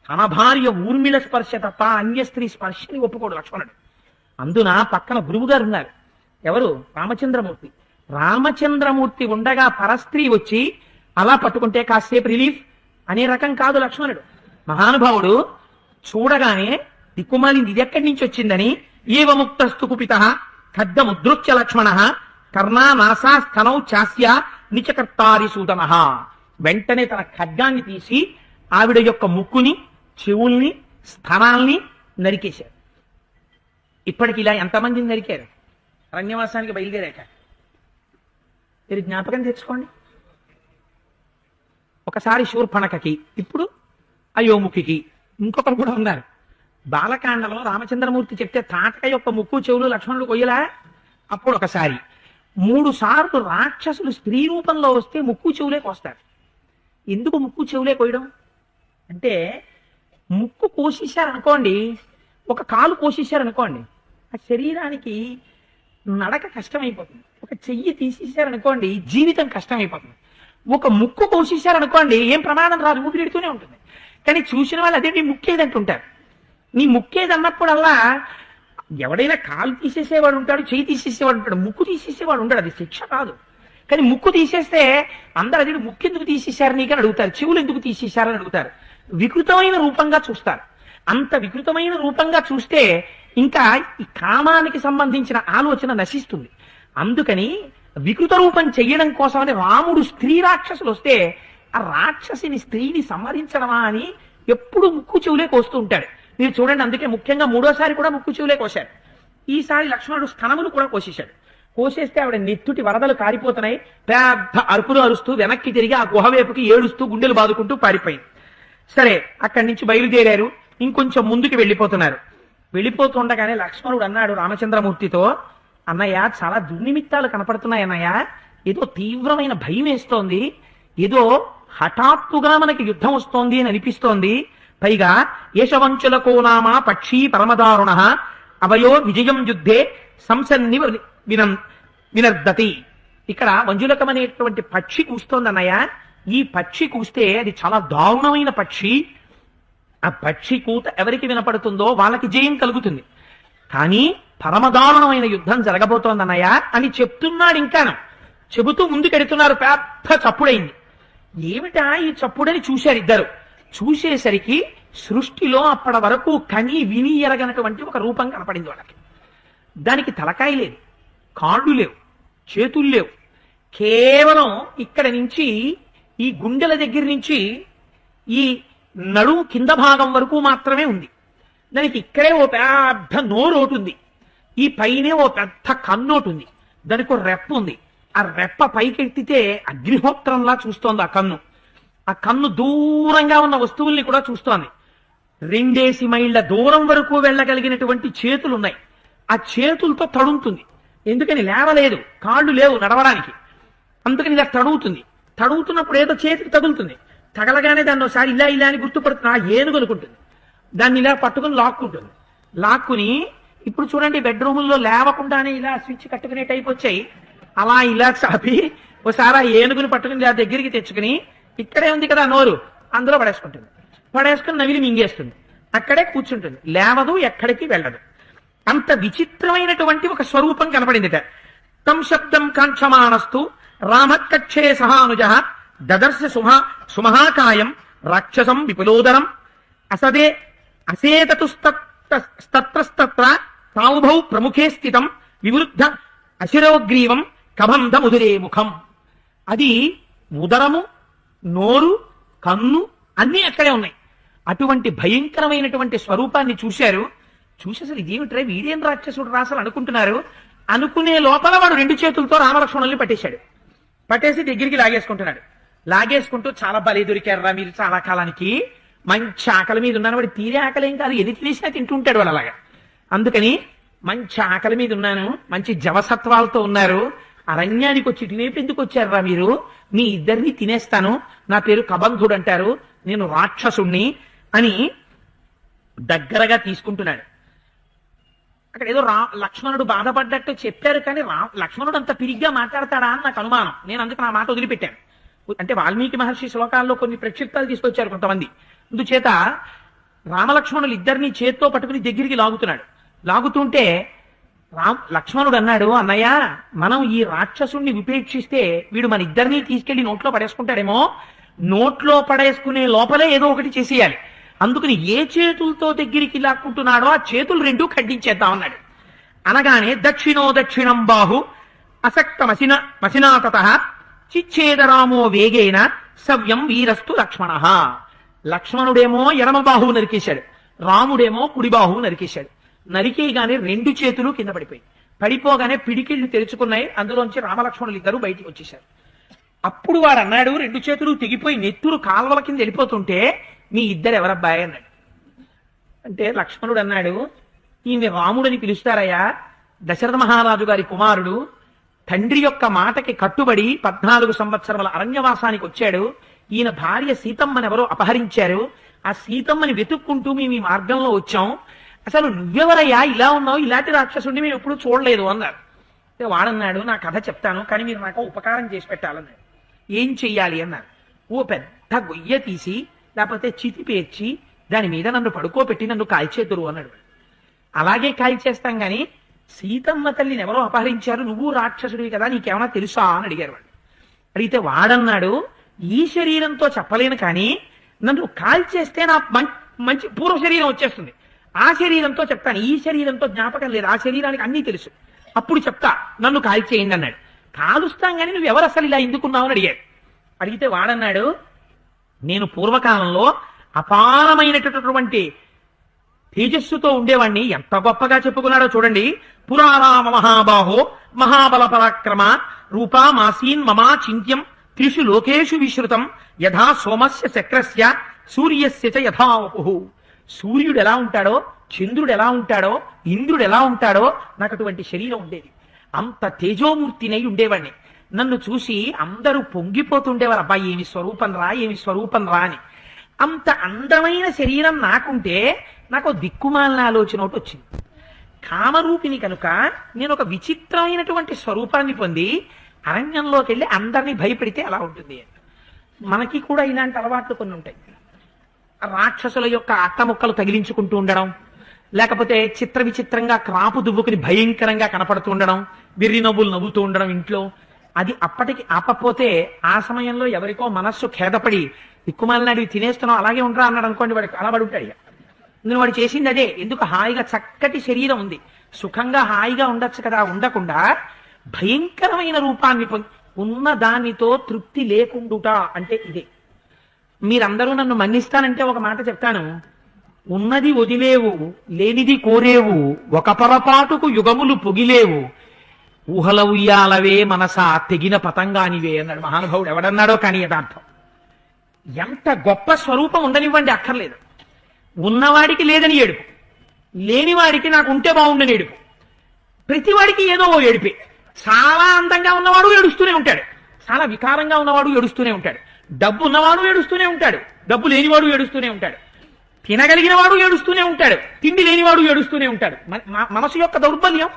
Speaker 1: తన భార్య ఊర్మిళ స్పర్శ తప్ప అన్య స్త్రీ స్పర్శని ఒప్పుకోడు లక్ష్మణుడు. అందున పక్కన గురువు గారు ఉన్నారు. ఎవరు? రామచంద్రమూర్తి. రామచంద్రమూర్తి ఉండగా పరస్త్రీ వచ్చి అలా పట్టుకుంటే కాసేపు రిలీఫ్ అనే రకం కాదు లక్ష్మణుడు. మహానుభావుడు చూడగానే దిక్కుమాలింది ఇది ఎక్కడి నుంచి వచ్చిందని ఏవముక్తస్తు కుపిత ఖడ్గముద్రుచ్య లక్ష్మణ కర్ణా నాసా స్థనౌ చాస్య నిచకర్తారి సూదన. వెంటనే తన ఖడ్గాన్ని తీసి ఆవిడ యొక్క ముక్కుని, చెవుల్ని, స్థనాల్ని నరికేశారు. ఇప్పటికి ఇలా ఎంతమందిని నరికారు అరణ్యవాసానికి బయలుదేరాక? మీరు జ్ఞాపకం తెచ్చుకోండి. ఒకసారి శూర్పణఖకి, ఇప్పుడు అయోముఖికి, ఇంకొకరు కూడా ఉన్నారు. బాలకాండలో రామచంద్రమూర్తి చెప్తే తాటక యొక్క ముక్కు చెవులు లక్ష్మణుడు కొయ్యలా? అప్పుడు ఒకసారి 3 సార్లు రాక్షసులు స్త్రీ రూపంలో వస్తే ముక్కు చెవులే కోస్తారు. ఎందుకు ముక్కు చెవులే కొయ్యడం అంటే, ముక్కు కోసేశారనుకోండి, ఒక కాలు కోసేశారనుకోండి, ఆ శరీరానికి నడక కష్టమైపోతుంది. ఒక చెయ్యి తీసేశారనుకోండి, జీవితం కష్టమైపోతుంది. ఒక ముక్కు కోసేశారనుకోండి, ఏం ప్రమాదం రాదు, ఊపిరిడుతూనే ఉంటుంది. కానీ చూసిన వాళ్ళు అదే నీ ముక్కేదంటుంటారు. నీ ముక్కేదన్నప్పుడల్లా ఎవడైనా కాలు తీసేసేవాడు ఉంటాడు, చెయ్యి తీసేసేవాడు ఉంటాడు, ముక్కు తీసేసేవాడు ఉంటాడు. అది శిక్ష కాదు. కానీ ముక్కు తీసేస్తే అందరూ అది ముక్కు ఎందుకు తీసేశారు నీకని అడుగుతారు, చెవులు ఎందుకు తీసేశారని అడుగుతారు. వికృతమైన రూపంగా చూస్తారు. అంత వికృతమైన రూపంగా చూస్తే ఇంకా ఈ కామానికి సంబంధించిన ఆలోచన నశిస్తుంది. అందుకని వికృత రూపం చెయ్యడం కోసమని రాముడు స్త్రీ రాక్షసులు వస్తే ఆ రాక్షసిని స్త్రీని సంహరించడమా అని ఎప్పుడు ముక్కు చెవులే కోస్తూ ఉంటాడు. మీరు చూడండి, అందుకే ముఖ్యంగా 3వసారి కూడా ముక్కు చెవులే కోశారు. ఈసారి లక్ష్మణుడు స్థనములు కూడా కోసేశాడు. కోసేస్తే ఆవిడ నెత్తుటి వరదలు కారిపోతున్నాయి. పెద్ద అరుపులు అరుస్తూ వెనక్కి తిరిగి ఆ గుహ వైపుకి ఏడుస్తూ గుండెలు బాదుకుంటూ పారిపోయింది. సరే, అక్కడి నుంచి బయలుదేరారు. ఇంకొంచెం ముందుకు వెళ్ళిపోతున్నారు. వెళ్ళిపోతుండగానే లక్ష్మణుడు అన్నాడు రామచంద్రమూర్తితో, అన్నయ్య చాలా దుర్నిమిత్తాలు కనపడుతున్నాయి అన్నయ్య, ఏదో తీవ్రమైన భయం వేస్తోంది, ఏదో హఠాత్తుగా మనకి యుద్ధం వస్తోంది అని అనిపిస్తోంది. పైగా యశవంచులకో నామ పక్షీ పరమదారుణ అవయో విజయం యుద్ధే సంసన్ని వినర్దతి. ఇక్కడ వంజులకం అనేటువంటి పక్షి కూస్తోంది అన్నయ్య. ఈ పక్షి కూస్తే అది చాలా దారుణమైన పక్షి. ఆ పక్షి కూత ఎవరికి వినపడుతుందో వాళ్ళకి జయం కలుగుతుంది. కానీ పరమదారుణమైన యుద్ధం జరగబోతోందన్నయ్య అని చెప్తున్నాడు. ఇంకాను చెబుతూ ముందుకెడుతున్నారు. పెద్ద చప్పుడైంది. ఏమిటా ఈ చప్పుడని చూశారు ఇద్దరు. చూసేసరికి సృష్టిలో అప్పటి వరకు కని విని ఎరగనటువంటి ఒక రూపం కనపడింది వాళ్ళకి. దానికి తలకాయ లేదు, కాళ్ళు లేవు, చేతులు లేవు. కేవలం ఇక్కడ నుంచి ఈ గుండెల దగ్గర నుంచి ఈ నడుము కింద భాగం వరకు మాత్రమే ఉంది. దానికి ఇక్కడే ఓ పెద్ద నోరు ఒకటి ఉంది, ఈ పైనే ఓ పెద్ద కన్నోటి ఉంది, దానికి ఒక రెప్ప ఉంది. ఆ రెప్ప పైకెత్తితే అగ్నిహోత్రంలా చూస్తోంది ఆ కన్ను. ఆ కన్ను దూరంగా ఉన్న వస్తువుల్ని కూడా చూస్తోంది. 2 మైళ్ళ దూరం వరకు వెళ్ళగలిగినటువంటి చేతులు ఉన్నాయి. ఆ చేతులతో తడుముతుంది. ఎందుకని లేవలేదు, కాళ్ళు లేవు నడవడానికి. అందుకని ఇలా తడుగుతుంది. తడుగుతున్నప్పుడు ఏదో చేతికి తగులుతుంది. తగలగానే దాన్ని ఒకసారి ఇలా ఇలా అని గుర్తుపడుతున్నా ఏనుగు అనుకుంటుంది. దాన్ని ఇలా పట్టుకుని లాక్కుంటుంది. లాక్కుని ఇప్పుడు చూడండి, బెడ్రూముల్లో లేవకుండానే ఇలా స్విచ్ కట్టుకునే టైప్ వచ్చాయి. అలా ఇలా చాపి ఓసారి ఆ ఏనుగుని పట్టుకుని ఆ దగ్గరికి తెచ్చుకుని ఇక్కడే ఉంది కదా నోరు, అందులో పడేసుకుంటుంది. పడేసుకుని నవిలి మింగేస్తుంది. అక్కడే కూర్చుంటుంది, లేవదు, ఎక్కడికి వెళ్ళదు. అంత విచిత్రమైనటువంటి ఒక స్వరూపం కనపడిందిట. తం శబ్దం కాంక్షమాణస్తు రామకక్షే సహానుజ దదర్శ సుమహాకాయం రాక్షసం విపులోదరం అసదే అసేతతుస్తత్ర తావుభౌ ప్రముఖే స్థితం వివృద్ధ అశిరోగ్రీవం కబంధ ముదురే ముఖం. అది ఉదరము, నోరు, కన్ను అన్నీ అక్కడే ఉన్నాయి. అటువంటి భయంకరమైనటువంటి స్వరూపాన్ని చూశారు. చూసి అసలు ఇదేమిట్రా, వీడేం రాక్షసుడు రాసలు అనుకుంటున్నారు. అనుకునే లోపల వాడు 2 చేతులతో రామలక్ష్మణుల్ని పట్టేశాడు. పట్టేసి దగ్గరికి లాగేసుకుంటున్నాడు. లాగేసుకుంటూ చాలా బలి దొరికారా మీరు చాలా కాలానికి, మంచి ఆకలి మీద ఉన్నాను. వాడు తీరే ఆకలి ఏం కాదు, ఎది తినేసినా తింటుంటాడు వాడు అలాగా. అందుకని మంచి ఆకలి మీద ఉన్నాను, మంచి జవసత్వాలతో ఉన్నారు, అరణ్యానికి వచ్చి తినేపు ఎందుకు వచ్చారా మీరు, మీ ఇద్దరిని తినేస్తాను, నా పేరు కబంధుడు అంటారు, నేను రాక్షసుణ్ణి అని దగ్గరగా తీసుకుంటున్నాడు. అక్కడ ఏదో లక్ష్మణుడు బాధపడ్డట్టు చెప్పారు, కానీ లక్ష్మణుడు అంత పిరిగ్గా మాట్లాడతాడా అని నాకు అనుమానం. నేను అందుకు నా మాట వదిలిపెట్టాను. అంటే వాల్మీకి మహర్షి శ్లోకాల్లో కొన్ని ప్రక్షిప్తాలు తీసుకొచ్చారు కొంతమంది. అందుచేత రామలక్ష్మణులు ఇద్దరిని చేత్తో పట్టుకుని దగ్గరికి లాగుతున్నాడు. లాగుతుంటే లక్ష్మణుడు అన్నాడు, అన్నయ్య మనం ఈ రాక్షసుణ్ణి ఉపేక్షిస్తే వీడు మన ఇద్దరిని తీసుకెళ్లి నోట్లో పడేసుకుంటాడేమో, నోట్లో పడేసుకునే లోపలే ఏదో ఒకటి చేసేయాలి. అందుకని ఏ చేతులతో దగ్గరికి లాక్కుంటున్నాడో ఆ చేతులు 2 ఖండించేద్దాం అన్నాడు. అనగానే దక్షిణం బాహు అసక్త మసినాతత చిచ్ఛేదరామో వేగేన సవ్యం వీరస్తు లక్ష్మణ. లక్ష్మణుడేమో ఎడమ బాహువు నరికేశాడు, రాముడేమో కుడి బాహువు నరికేశాడు. నరికేయగానే 2 చేతులు కింద పడిపోయి, పడిపోగానే పిడికిళ్లు తెరుచుకున్నాయి. అందులోంచి రామలక్ష్మణులు ఇద్దరు బయటికి వచ్చేశారు. అప్పుడు వాడు అన్నాడు, 2 చేతులు తెగిపోయి నెత్తురు కాల్వల కింద వెళ్ళిపోతుంటే మీ ఇద్దరు ఎవరబ్బాయి అన్నాడు. అంటే లక్ష్మణుడు అన్నాడు, ఈయన రాముడని పిలుస్తారయ్యా, దశరథ మహారాజు గారి కుమారుడు, తండ్రి యొక్క మాటకి కట్టుబడి 14 సంవత్సరముల అరణ్యవాసానికి వచ్చాడు. ఈయన భార్య సీతమ్మని ఎవరో అపహరించారు, ఆ సీతమ్మని వెతుక్కుంటూ మేము ఈ మార్గంలో వచ్చాం. అసలు నువ్వెవరయ్యా ఇలా ఉన్నావు, ఇలాంటి రాక్షసుడిని మేము ఎప్పుడు చూడలేదు అన్నారు. వాడన్నాడు, నా కథ చెప్తాను, కానీ మీరు నాకు ఉపకారం చేసి పెట్టాలన్నాడు. ఏం చెయ్యాలి అన్నారు. ఓ పెద్ద గొయ్య తీసి లేకపోతే చితి పేర్చి దాని మీద నన్ను పడుకోబెట్టి నన్ను కాల్చేతురు అన్నాడు. అలాగే కాల్చేస్తాం గాని సీతమ్మ తల్లిని ఎవరో అపహరించారు, నువ్వు రాక్షసుడివి కదా, నీకేమైనా తెలుసా అని అడిగారు వాళ్ళు. అడిగితే వాడన్నాడు, ఈ శరీరంతో చెప్పలేను కానీ నన్ను కాల్చేస్తే నా మంచి పూర్వ శరీరం వచ్చేస్తుంది, ఆ శరీరంతో చెప్తాను, ఈ శరీరంతో జ్ఞాపకం లేదు, ఆ శరీరానికి అన్నీ తెలుసు, అప్పుడు చెప్తా, నన్ను కాల్చేయండి అన్నాడు. కాలుస్తాం కానీ నువ్వు ఎవరు అసలు ఇలా ఎందుకున్నావు అని అడిగాడు. అడిగితే వాడన్నాడు, నేను పూర్వకాలంలో అపారమైనటువంటి తేజస్సుతో ఉండేవాణ్ణి. ఎంత గొప్పగా చెప్పుకున్నాడో చూడండి. పురారామ మహాబాహో మహాబల పరాక్రమ రూపా మాసీన్ మమా చింత్యం త్రిషు లోకేషు విశ్రుతం యథా సోమస్య చక్రస్య సూర్యస్య చ యథా వపుః. సూర్యుడు ఎలా ఉంటాడో, చంద్రుడు ఎలా ఉంటాడో, ఇంద్రుడు ఎలా ఉంటాడో నాకు అటువంటి శరీరం ఉండేది. అంత తేజోమూర్తినై ఉండేవాడిని. నన్ను చూసి అందరూ పొంగిపోతుండేవారు, అబ్బాయి ఏమి స్వరూపం రా, ఏమి స్వరూపం రా అని. అంత అందమైన శరీరం నాకుంటే నాకు దిక్కుమాలిన ఆలోచన ఒకటి వచ్చింది. కామరూపిణి కనుక నేను ఒక విచిత్రమైనటువంటి స్వరూపాన్ని పొంది అరణ్యంలోకి వెళ్ళి అందరినీ భయపెడితే ఎలా ఉంటుంది. మనకి కూడా ఇలాంటి అలవాట్లు కొన్ని ఉంటాయి. రాక్షసుల యొక్క అట్టముక్కలు తగిలించుకుంటూ ఉండడం, లేకపోతే చిత్ర విచిత్రంగా క్రాపు దువ్వుకుని భయంకరంగా కనపడుతూ ఉండడం, వెర్రి నవ్వులు నవ్వుతూ ఉండడం ఇంట్లో. అది అప్పటికి ఆపపోతే ఆ సమయంలో ఎవరికో మనస్సు ఖేదపడి దిక్కుమాలినాడివి తినేస్తున్నావు అలాగే ఉండరా అన్నాడు అనుకోండి, వాడికి అలా పడి ఉంటాడు. నేను వాడు చేసింది అదే. ఎందుకు, హాయిగా చక్కటి శరీరం ఉంది, సుఖంగా హాయిగా ఉండొచ్చు కదా, ఉండకుండా భయంకరమైన రూపాన్ని ఉన్న దానితో తృప్తి లేకుండుట అంటే ఇదే. మీరందరూ నన్ను మన్నిస్తానంటే ఒక మాట చెప్తాను, ఉన్నది వదిలేవు, లేనిది కోరేవు, ఒక పొరపాటుకు యుగములు పొగిలేవు, ఊహల ఉయ్యాలవే మనసా తెగిన పతంగానివే అన్నాడు మహానుభావుడు. ఎవడన్నాడో కానీ యథార్థం. ఎంత గొప్ప స్వరూపం ఉండనివ్వండి, అక్కర్లేదు. ఉన్నవాడికి లేదని ఏడుపు, లేనివాడికి నాకు ఉంటే బాగుండని ఏడుపు, ప్రతివాడికి ఏదో ఓ ఏడిపే. చాలా అందంగా ఉన్నవాడు ఏడుస్తూనే ఉంటాడు, చాలా వికారంగా ఉన్నవాడు ఏడుస్తూనే ఉంటాడు, డబ్బు ఉన్నవాడు ఏడుస్తూనే ఉంటాడు, డబ్బు లేనివాడు ఏడుస్తూనే ఉంటాడు, తినగలిగిన వాడు ఏడుస్తూనే ఉంటాడు, తిండి లేనివాడు ఏడుస్తూనే ఉంటాడు. మనసు యొక్క దౌర్బల్యం.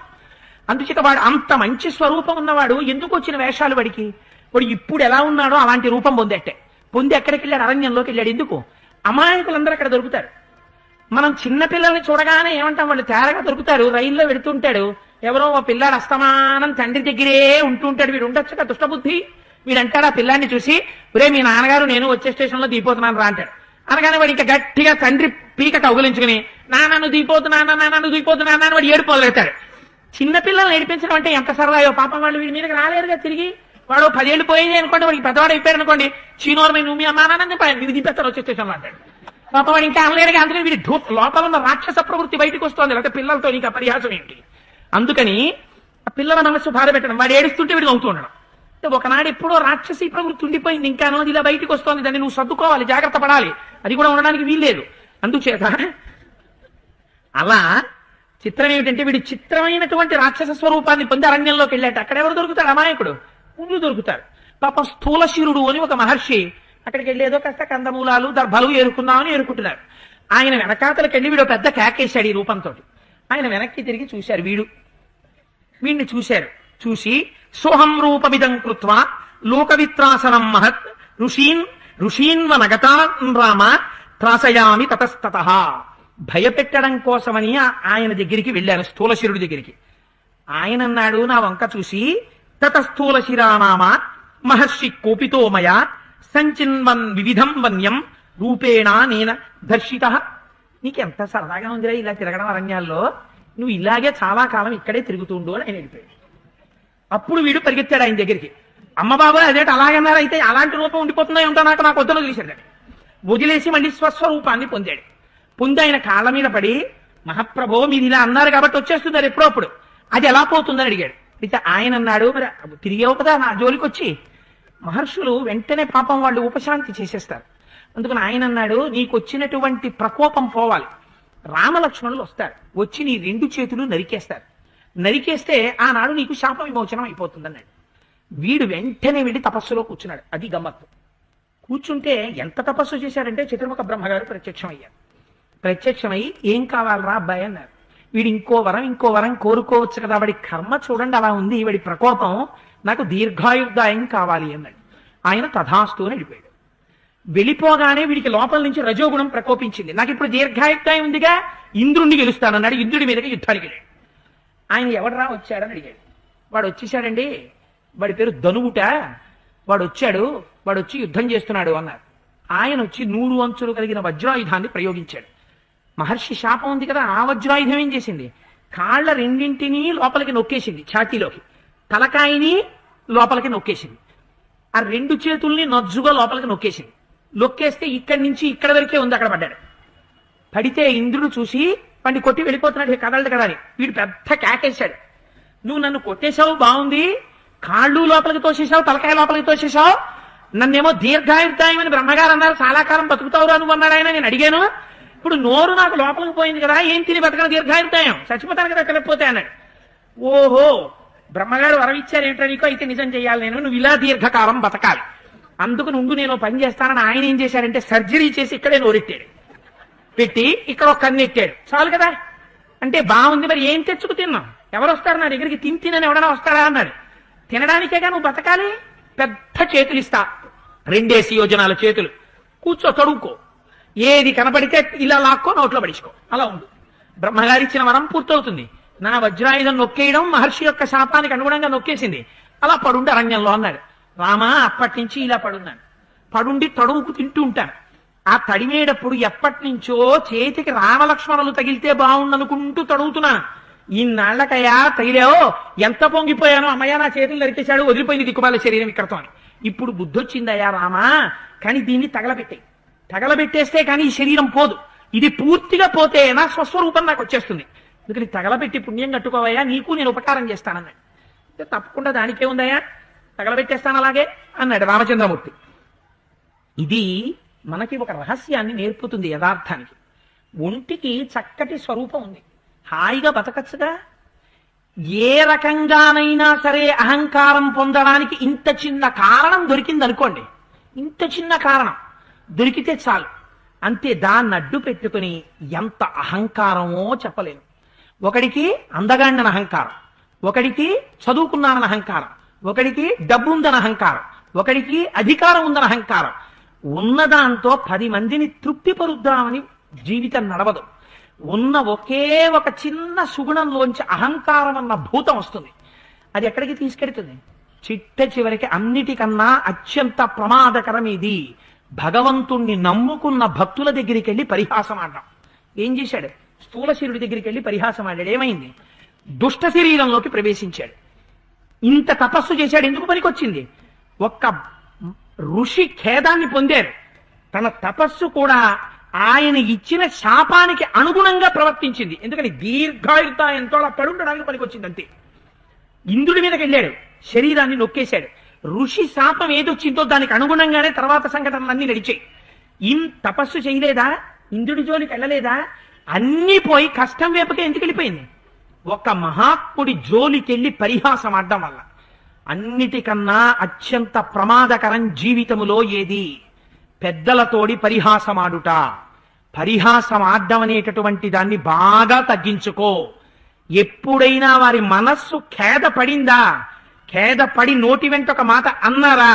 Speaker 1: అందుచేత వాడు అంత మంచి స్వరూపం ఉన్నవాడు ఎందుకు వచ్చిన వేషాలు వాడికి? ఇప్పుడు ఇప్పుడు ఎలా ఉన్నాడో అలాంటి రూపం పొందేట్టే. పొంది ఎక్కడికి వెళ్ళాడు? అరణ్యంలోకి వెళ్ళాడు. ఎందుకు? అమాయకులందరూ అక్కడ దొరుకుతారు. మనం చిన్న పిల్లల్ని చూడగానే ఏమంటాం, వాళ్ళు తేరగా దొరుకుతారు. రైల్లో వెడుతుంటాడు, ఎవరో ఓ పిల్లాడు అస్తమానం తండ్రి దగ్గరే ఉంటుంటాడు. వీడు ఉండొచ్చుగా దుష్టబుద్ధి. వీడు అంటాడు ఆ పిల్లాన్ని చూసి, ఒరే మీ నాన్నగారు నేను వచ్చే స్టేషన్లో దిగిపోతున్నాను రా అంటాడు. అనగానే వాడు ఇంకా గట్టిగా తండ్రి పీక కౌగులించుకుని నాన్నను దిగిపోతున్నా అని వాడు ఏడుపు మొదలెడతాడు. చిన్నపిల్లల్ని ఏడిపించడం అంటే ఎంత సరదాయో. పాపం వాళ్ళు వీడి మీదకి రాలేరుగా తిరిగి. వాడు 10 ఏళ్ళు పోయింది అనుకోండి, వాడికి పెద్దవాడు అయిపోయాడు అనుకోండి, చీనోరమై నువ్వు మీ అమ్మానాన్ని దిగిపోతారు వచ్చే స్టేషన్లో అంటాడు. పాపం వాడు ఇంకా అనలేరుగా. అందుకని వీడి లోపల ఉన్న రాక్షస ప్రవృత్తి బయటకు వస్తుంది. లేకపోతే పిల్లలతో ఇంకా పరిహాసం ఏంటి? అందుకని ఆ పిల్లల మనస్సు బాధ పెట్టడం, వాడు ఏడుస్తుంటే వీడు నవ్వుతూ ఉండడం. అంటే ఒకనాడు ఎప్పుడో రాక్షసి ప్రవృత్తి ఉండిపోయింది, ఇంకా అది ఇలా బయటకు వస్తుంది. దాన్ని నువ్వు సర్దుకోవాలి, జాగ్రత్త పడాలి. అది కూడా ఉండడానికి వీల్లేదు. అందుచేత అలా చిత్రం ఏమిటంటే, వీడి చిత్రమైనటువంటి రాక్షస స్వరూపాన్ని పొంది అరణ్యంలోకి వెళ్ళాట. అక్కడ ఎవరు దొరుకుతాడు? అమాయకుడు. ముందు దొరుకుతారు. పాపం స్థూలశిరుడు అని ఒక మహర్షి అక్కడికి వెళ్ళేదో కాస్త కందమూలాలు దర్భలు ఏరుకుందామని ఏరుకుంటున్నారు. ఆయన వెనకాతలకి వెళ్ళి వీడు పెద్ద కేకేశాడు ఈ రూపంతో. ఆయన వెనక్కి తిరిగి చూశారు. వీడిని చూశారు. చూసి సోహం రూపమిదం కృత్వా లోకవిత్రాసనం మహత్ ఋషీన్వనగతా రామ త్రాసయామి తతస్తతః. భయపెట్టడం కోసమని ఆయన దగ్గరికి వెళ్ళాను, స్థూలశిరుడి దగ్గరికి. ఆయన అన్నాడు నా వంక చూసి, తతస్థూలశిరానామ మహర్షి కోపితో మయా సంచిన్వన్ వివిధం వన్యం రూపేణ నేన దర్శిత. నీకెంత సరదాగా ఉందిరా ఇలా తిరగడం అరణ్యాల్లో, నువ్వు ఇలాగే చాలా కాలం ఇక్కడే తిరుగుతుండు అని ఆయన వెళ్ళిపోయాడు. అప్పుడు వీడు పరిగెత్తాడు ఆయన దగ్గరికి. అమ్మ బాబా అదేంటి అలాగన్నారు, అయితే అలాంటి రూపం ఉండిపోతుందో ఏమిటో నాకు వద్దను వదిలేశాడు. వదిలేసి మళ్ళీ స్వస్వరూపాన్ని పొందాడు. పొంది ఆయన కాళ్ళ మీద పడి, మహాప్రభో మీరు ఇలా అన్నారు కాబట్టి వచ్చేస్తున్నారు ఎప్పుడప్పుడు, అది ఎలా పోతుందని అడిగాడు. అయితే ఆయన అన్నాడు, మరి తిరిగేవు కదా నా జోలికి వచ్చి. మహర్షులు వెంటనే పాపం వాళ్ళు ఉపశాంతి చేసేస్తారు. అందుకని ఆయన అన్నాడు, నీకు వచ్చినటువంటి ప్రకోపం పోవాలి. రామలక్ష్మణులు వస్తారు, వచ్చి నీ 2 చేతులు నరికేస్తారు. నరికేస్తే ఆనాడు నీకు శాప విమోచనం అయిపోతుంది అన్నాడు. వీడు వెంటనే వెళ్ళి తపస్సులో కూర్చున్నాడు. అది గమ్మత్తు. కూర్చుంటే ఎంత తపస్సు చేశాడంటే చతుర్ముఖ బ్రహ్మగారు ప్రత్యక్షమయ్యారు. ప్రత్యక్షమై ఏం కావాలరా అబ్బాయి అన్నారు. వీడు ఇంకో వరం కోరుకోవచ్చు కదా, వాడి కర్మ చూడండి అలా ఉంది, వాడి ప్రకోపం, నాకు దీర్ఘాయుర్దాయం కావాలి అన్నాడు. ఆయన తథాస్తు అని వెళ్ళిపోయాడు. వెళ్ళిపోగానే వీడికి లోపల నుంచి రజోగుణం ప్రకోపించింది. నాకు ఇప్పుడు దీర్ఘాయుర్దాయం ఉందిగా, ఇంద్రుణ్ణి గెలుస్తానన్నాడు. ఇంద్రుడి మీదకి యుద్ధానికి వెళ్ళాడు. ఆయన ఎవడరా వచ్చాడని అడిగాడు. వాడు వచ్చేసాడండి, వాడి పేరు ధనువుట, వాడు వచ్చి యుద్ధం చేస్తున్నాడు అన్నారు. ఆయన వచ్చి 100 అంచులు కలిగిన వజ్రాయుధాన్ని ప్రయోగించాడు. మహర్షి శాపం ఉంది కదా, ఆ వజ్రాయుధం ఏం చేసింది, కాళ్ళ 2 లోపలికి నొక్కేసింది, ఛాతీలోకి, తలకాయని లోపలికి నొక్కేసింది, ఆ 2 చేతుల్ని నజ్జుగా లోపలికి నొక్కేసింది. నొక్కేస్తే ఇక్కడి నుంచి ఇక్కడ వరకే ఉంది, అక్కడ పడ్డాడు. పడితే ఇంద్రుడు చూసి వాడిని కొట్టి వెళ్ళిపోతున్నాడు, కదలడు కదా అని. వీడు పెద్ద కేకేశాడు, నువ్వు నన్ను కొట్టేశావు బాగుంది, కాళ్ళు లోపలికి తోసేశావు, తలకాయ లోపలికి తోసేశావు, నన్నేమో దీర్ఘాయుర్దాయం అని బ్రహ్మగారు అన్నారు, చాలా కాలం బతుకుతావురా నువ్వు అన్నాడు ఆయన. నేను అడిగాను, ఇప్పుడు నోరు నాకు లోపలికి పోయింది కదా, ఏం తిని బతకను దీర్ఘాయుర్దాయం, చచ్చిపోతాను కదా ఎక్కడపోతే అన్నాడు. ఓహో బ్రహ్మగారు వరం ఇచ్చారు ఏమిటో నీకో, అయితే నిజం చెయ్యాలి, నువ్వు ఇలా దీర్ఘకాలం బతకాలి, అందుకు నుండి నేను పని చేస్తానని ఆయన ఏం చేశారంటే సర్జరీ చేసి ఇక్కడే నోరెట్టాడు, పెట్టి ఇక్కడ ఒక కన్ను ఎట్టాడు, చాలు కదా అంటే బాగుంది, మరి ఏం తెచ్చుకు తిన్నాం, ఎవరు వస్తారు నా దగ్గరికి, తినని ఎవడన్నా వస్తాడా అన్నాడు. తినడానికేగా నువ్వు బతకాలి, పెద్ద చేతులు ఇస్తా, 2 యోజనాల చేతులు, కూర్చో తడుక్కో, ఏది కనపడితే ఇలా లాక్కో నోట్లో పడించుకో, అలా ఉండు, బ్రహ్మగారి ఇచ్చిన వరం పూర్తవుతుంది. నా వజ్రాయుధం నొక్కేయడం మహర్షి యొక్క శాపానికి అనుగుణంగా నొక్కేసింది, అలా పడుండి అరణ్యంలో అన్నాడు. రామా అప్పటి నుంచి ఇలా పడున్నాను, పడుండి తడువుకు తింటూ ఉంటాను. ఆ తడిమేటప్పుడు ఎప్పటి నుంచో చేతికి రామలక్ష్మణులు తగిలితే బాగుండనుకుంటూ తడుగుతున్నాను. ఇన్నాళ్లకయ్యా తగిలావో, ఎంత పొంగిపోయానో, అమ్మయ్య నా చేతులు నరికేశాడు, వదిలిపోయింది దిక్కుమాల శరీరం ఇక్కడతో అని. ఇప్పుడు బుద్ధి వచ్చిందయ్యా రామా, కానీ దీన్ని తగలబెట్టేస్తే కానీ ఈ శరీరం పోదు, ఇది పూర్తిగా పోతే నా స్వస్వరూపం నాకు వచ్చేస్తుంది, అందుకని తగలబెట్టి పుణ్యం కట్టుకోవయ్యా, నీకు నేను ఉపకారం చేస్తానన్నాడు. తప్పకుండా దానికే ఉందయ్యా, తగలబెట్టేస్తాను అలాగే అన్నాడు రామచంద్రమూర్తి. ఇది మనకి ఒక రహస్యాన్ని నేర్పుతుంది. యథార్థానికి ఒంటికి చక్కటి స్వరూపం ఉంది, హాయిగా బతకచ్చుగా. ఏ రకంగానైనా సరే అహంకారం పొందడానికి ఇంత చిన్న కారణం దొరికింది అనుకోండి, ఇంత చిన్న కారణం దొరికితే చాలు, అంతే. దాన్ని అడ్డు పెట్టుకుని ఎంత అహంకారమో చెప్పలేను. ఒకడికి అందగాండన అహంకారం, ఒకడికి చదువుకున్నానని అహంకారం, ఒకడికి డబ్బు ఉందని అహంకారం, ఒకడికి అధికారం ఉందని అహంకారం. ఉన్నదాంతో 10 మందిని తృప్తిపరుద్దామని జీవితం నడవదు. ఉన్న ఒకే ఒక చిన్న సుగుణంలోంచి అహంకారం అన్న భూతం వస్తుంది. అది ఎక్కడికి తీసుకెడుతుంది? చిట్ట చివరికి అన్నిటికన్నా అత్యంత ప్రమాదకరం ఇది. భగవంతుణ్ణి నమ్ముకున్న భక్తుల దగ్గరికి వెళ్ళి పరిహాసం ఆడడం. ఏం చేశాడు? స్థూల శరీరుడి దగ్గరికి వెళ్ళి పరిహాసం ఆడాడు. ఏమైంది? దుష్ట శరీరంలోకి ప్రవేశించాడు. ఇంత తపస్సు చేశాడు, ఎందుకు పనికొచ్చింది? ఒక్క ఋషి ఖేదాన్ని పొందారు. తన తపస్సు కూడా ఆయన ఇచ్చిన శాపానికి అనుగుణంగా ప్రవర్తించింది. ఎందుకని? దీర్ఘాయుర్దాయంతో అలా పడుండడానికి పనికొచ్చింది అంతే. ఇంద్రుడి మీదకి వెళ్ళాడు, శరీరాన్ని నొక్కేశాడు. ఋషి శాపం ఏదొచ్చిందో దానికి అనుగుణంగానే తర్వాత సంఘటనలన్నీ నడిచాయి. తపస్సు చేయలేదా? ఇంద్రుడి జోలికి వెళ్ళలేదా? అన్నీ పోయి కష్టం వైపుకే ఎందుకు వెళ్ళిపోయింది? ఒక మహాత్ముడి జోలికెళ్ళి పరిహాసం ఆడడం వల్ల. అన్నిటికన్నా అత్యంత ప్రమాదకరం జీవితములో ఏది? పెద్దలతోడి పరిహాసమాడుట. పరిహాసం ఆడడం అనేటటువంటి దాన్ని బాగా తగ్గించుకో. ఎప్పుడైనా వారి మనస్సు ఖేద పడిందా, ఖేద పడి నోటి వెంట ఒక మాట అన్నారా,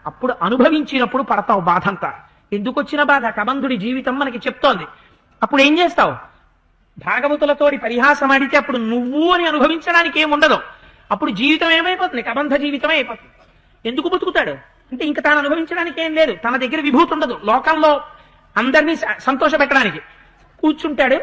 Speaker 1: అప్పుడు అనుభవించినప్పుడు పడతావు బాధంతా. ఎందుకు వచ్చిన బాధ? కబంధుడి జీవితం మనకి చెప్తోంది. అప్పుడు ఏం చేస్తావు? భాగవతులతోడి పరిహాసం ఆడితే అప్పుడు నువ్వు అని అనుభవించడానికి ఏముండదు. అప్పుడు జీవితం ఏమైపోతుంది? కబంధ జీవితమే అయిపోతుంది. ఎందుకు బతుకుతాడు అంటే ఇంకా తాను అనుభవించడానికి ఏం లేదు. తన దగ్గర విభూతి ఉండదు. లోకంలో అందరినీ సంతోష పెట్టడానికి కూర్చుంటాడు,